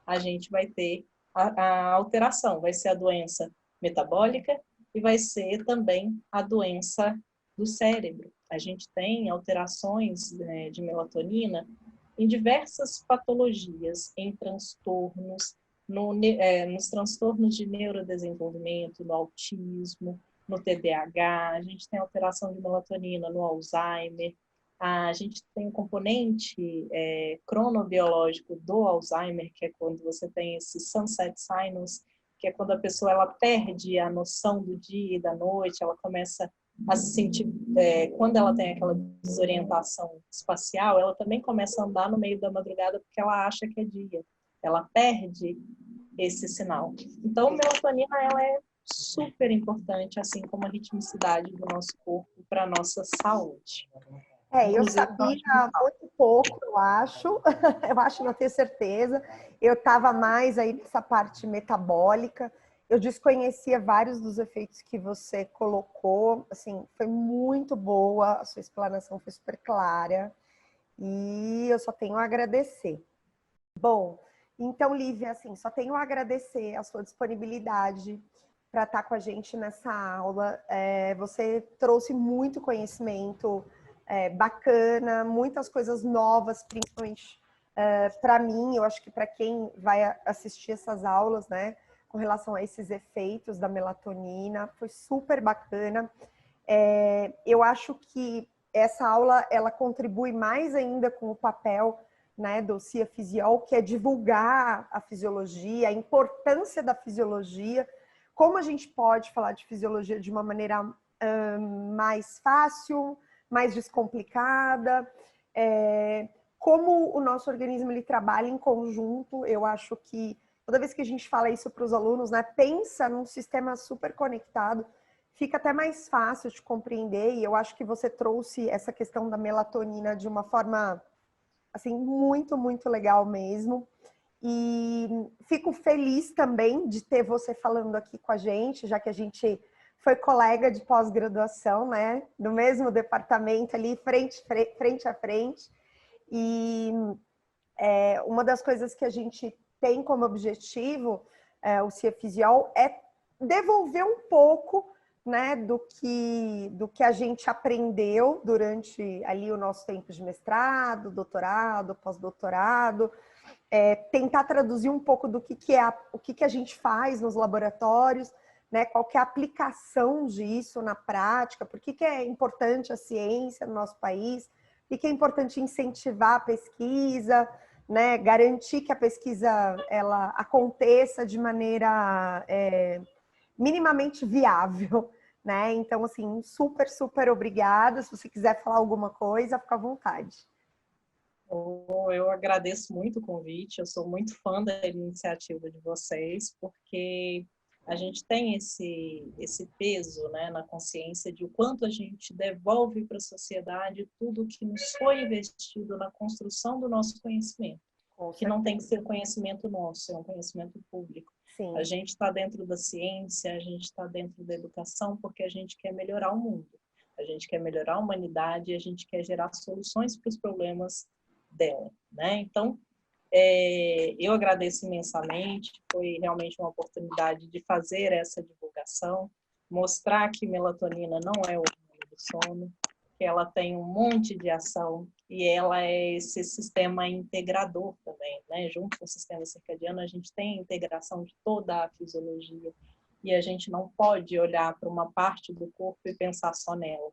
a gente vai ter a alteração. Vai ser a doença metabólica e vai ser também a doença do cérebro. A gente tem alterações, né, de melatonina em diversas patologias, em transtornos, nos transtornos de neurodesenvolvimento, no autismo, no TDAH, a gente tem alteração de melatonina no Alzheimer, a gente tem um componente cronobiológico do Alzheimer, que é quando você tem esse sunset sinus, que é quando a pessoa ela perde a noção do dia e da noite, ela começa a se sentir, quando ela tem aquela desorientação espacial, ela também começa a andar no meio da madrugada porque ela acha que é dia. Ela perde esse sinal. Então, a melatonina ela é super importante, assim como a ritmicidade do nosso corpo para a nossa saúde. Eu Inclusive, sabia muito pouco, eu acho. Eu acho, não tenho certeza. Eu estava mais aí nessa parte metabólica. Eu desconhecia vários dos efeitos que você colocou. Assim, foi muito boa, a sua explanação foi super clara. E eu só tenho a agradecer. Bom, então, Lívia, assim, só tenho a agradecer a sua disponibilidade para estar com a gente nessa aula. Você trouxe muito conhecimento bacana, muitas coisas novas, principalmente para mim, eu acho que para quem vai assistir essas aulas, né, com relação a esses efeitos da melatonina, foi super bacana. Eu acho que essa aula, ela contribui mais ainda com o papel, né, do CIA Fisiol, que é divulgar a fisiologia, a importância da fisiologia, como a gente pode falar de fisiologia de uma maneira mais fácil, mais descomplicada, como o nosso organismo ele trabalha em conjunto. Eu acho que toda vez que a gente fala isso para os alunos, né, pensa num sistema super conectado, fica até mais fácil de compreender, e eu acho que você trouxe essa questão da melatonina de uma forma, assim, muito, muito legal mesmo. E fico feliz também de ter você falando aqui com a gente, já que a gente foi colega de pós-graduação, né? No mesmo departamento ali, frente a frente. E uma das coisas que a gente tem como objetivo, o CIA Fisiol, é devolver um pouco, né, do que a gente aprendeu durante ali o nosso tempo de mestrado, doutorado, pós-doutorado, tentar traduzir um pouco do que é o que a gente faz nos laboratórios, né, qual que é a aplicação disso na prática, por que é importante a ciência no nosso país, por que é importante incentivar a pesquisa, né, garantir que a pesquisa ela aconteça de maneira minimamente viável, né? Então, assim, super, super obrigada. Se você quiser falar alguma coisa, fica à vontade. Eu agradeço muito o convite, eu sou muito fã da iniciativa de vocês, porque a gente tem esse peso, né, na consciência de o quanto a gente devolve para a sociedade tudo que nos foi investido na construção do nosso conhecimento, que não tem que ser conhecimento nosso, é um conhecimento público. Sim. A gente está dentro da ciência, a gente está dentro da educação porque a gente quer melhorar o mundo, a gente quer melhorar a humanidade, a gente quer gerar soluções para os problemas dela, né? Então, eu agradeço imensamente, foi realmente uma oportunidade de fazer essa divulgação, mostrar que melatonina não é o hormônio do sono, que ela tem um monte de ação e ela é esse sistema integrador também, né? Junto com o sistema circadiano, a gente tem a integração de toda a fisiologia e a gente não pode olhar para uma parte do corpo e pensar só nela.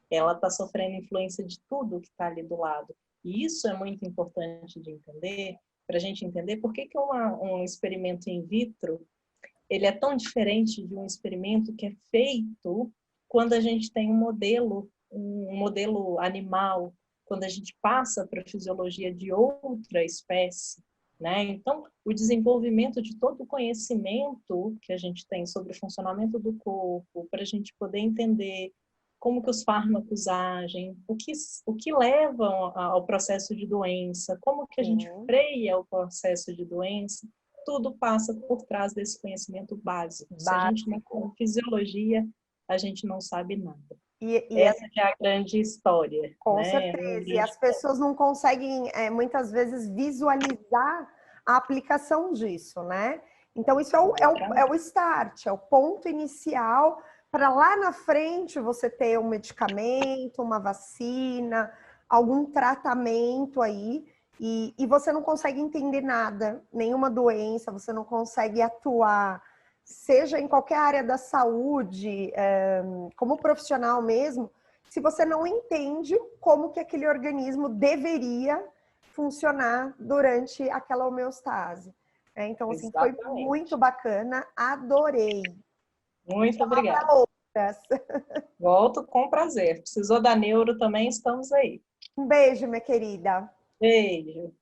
Ela está sofrendo influência de tudo que está ali do lado. E isso é muito importante de entender, para a gente entender por que um experimento in vitro ele é tão diferente de um experimento que é feito quando a gente tem um modelo animal, quando a gente passa para a fisiologia de outra espécie, né? Então, o desenvolvimento de todo o conhecimento que a gente tem sobre o funcionamento do corpo, para a gente poder entender como que os fármacos agem, o que leva ao processo de doença, como que a gente freia o processo de doença, tudo passa por trás desse conhecimento básico. Se a gente não tem fisiologia, a gente não sabe nada. Essa é a grande história. Com né? certeza. E as pessoas não conseguem, muitas vezes, visualizar a aplicação disso, né? Então, isso é o start, é o ponto inicial para lá na frente você ter um medicamento, uma vacina, algum tratamento aí, e você não consegue entender nada, nenhuma doença, você não consegue atuar, seja em qualquer área da saúde, como profissional mesmo, se você não entende como que aquele organismo deveria funcionar durante aquela homeostase. Então, assim, foi muito bacana, adorei. Muito obrigada. Volto com prazer. Precisou da neuro também, estamos aí. Um beijo, minha querida. Beijo.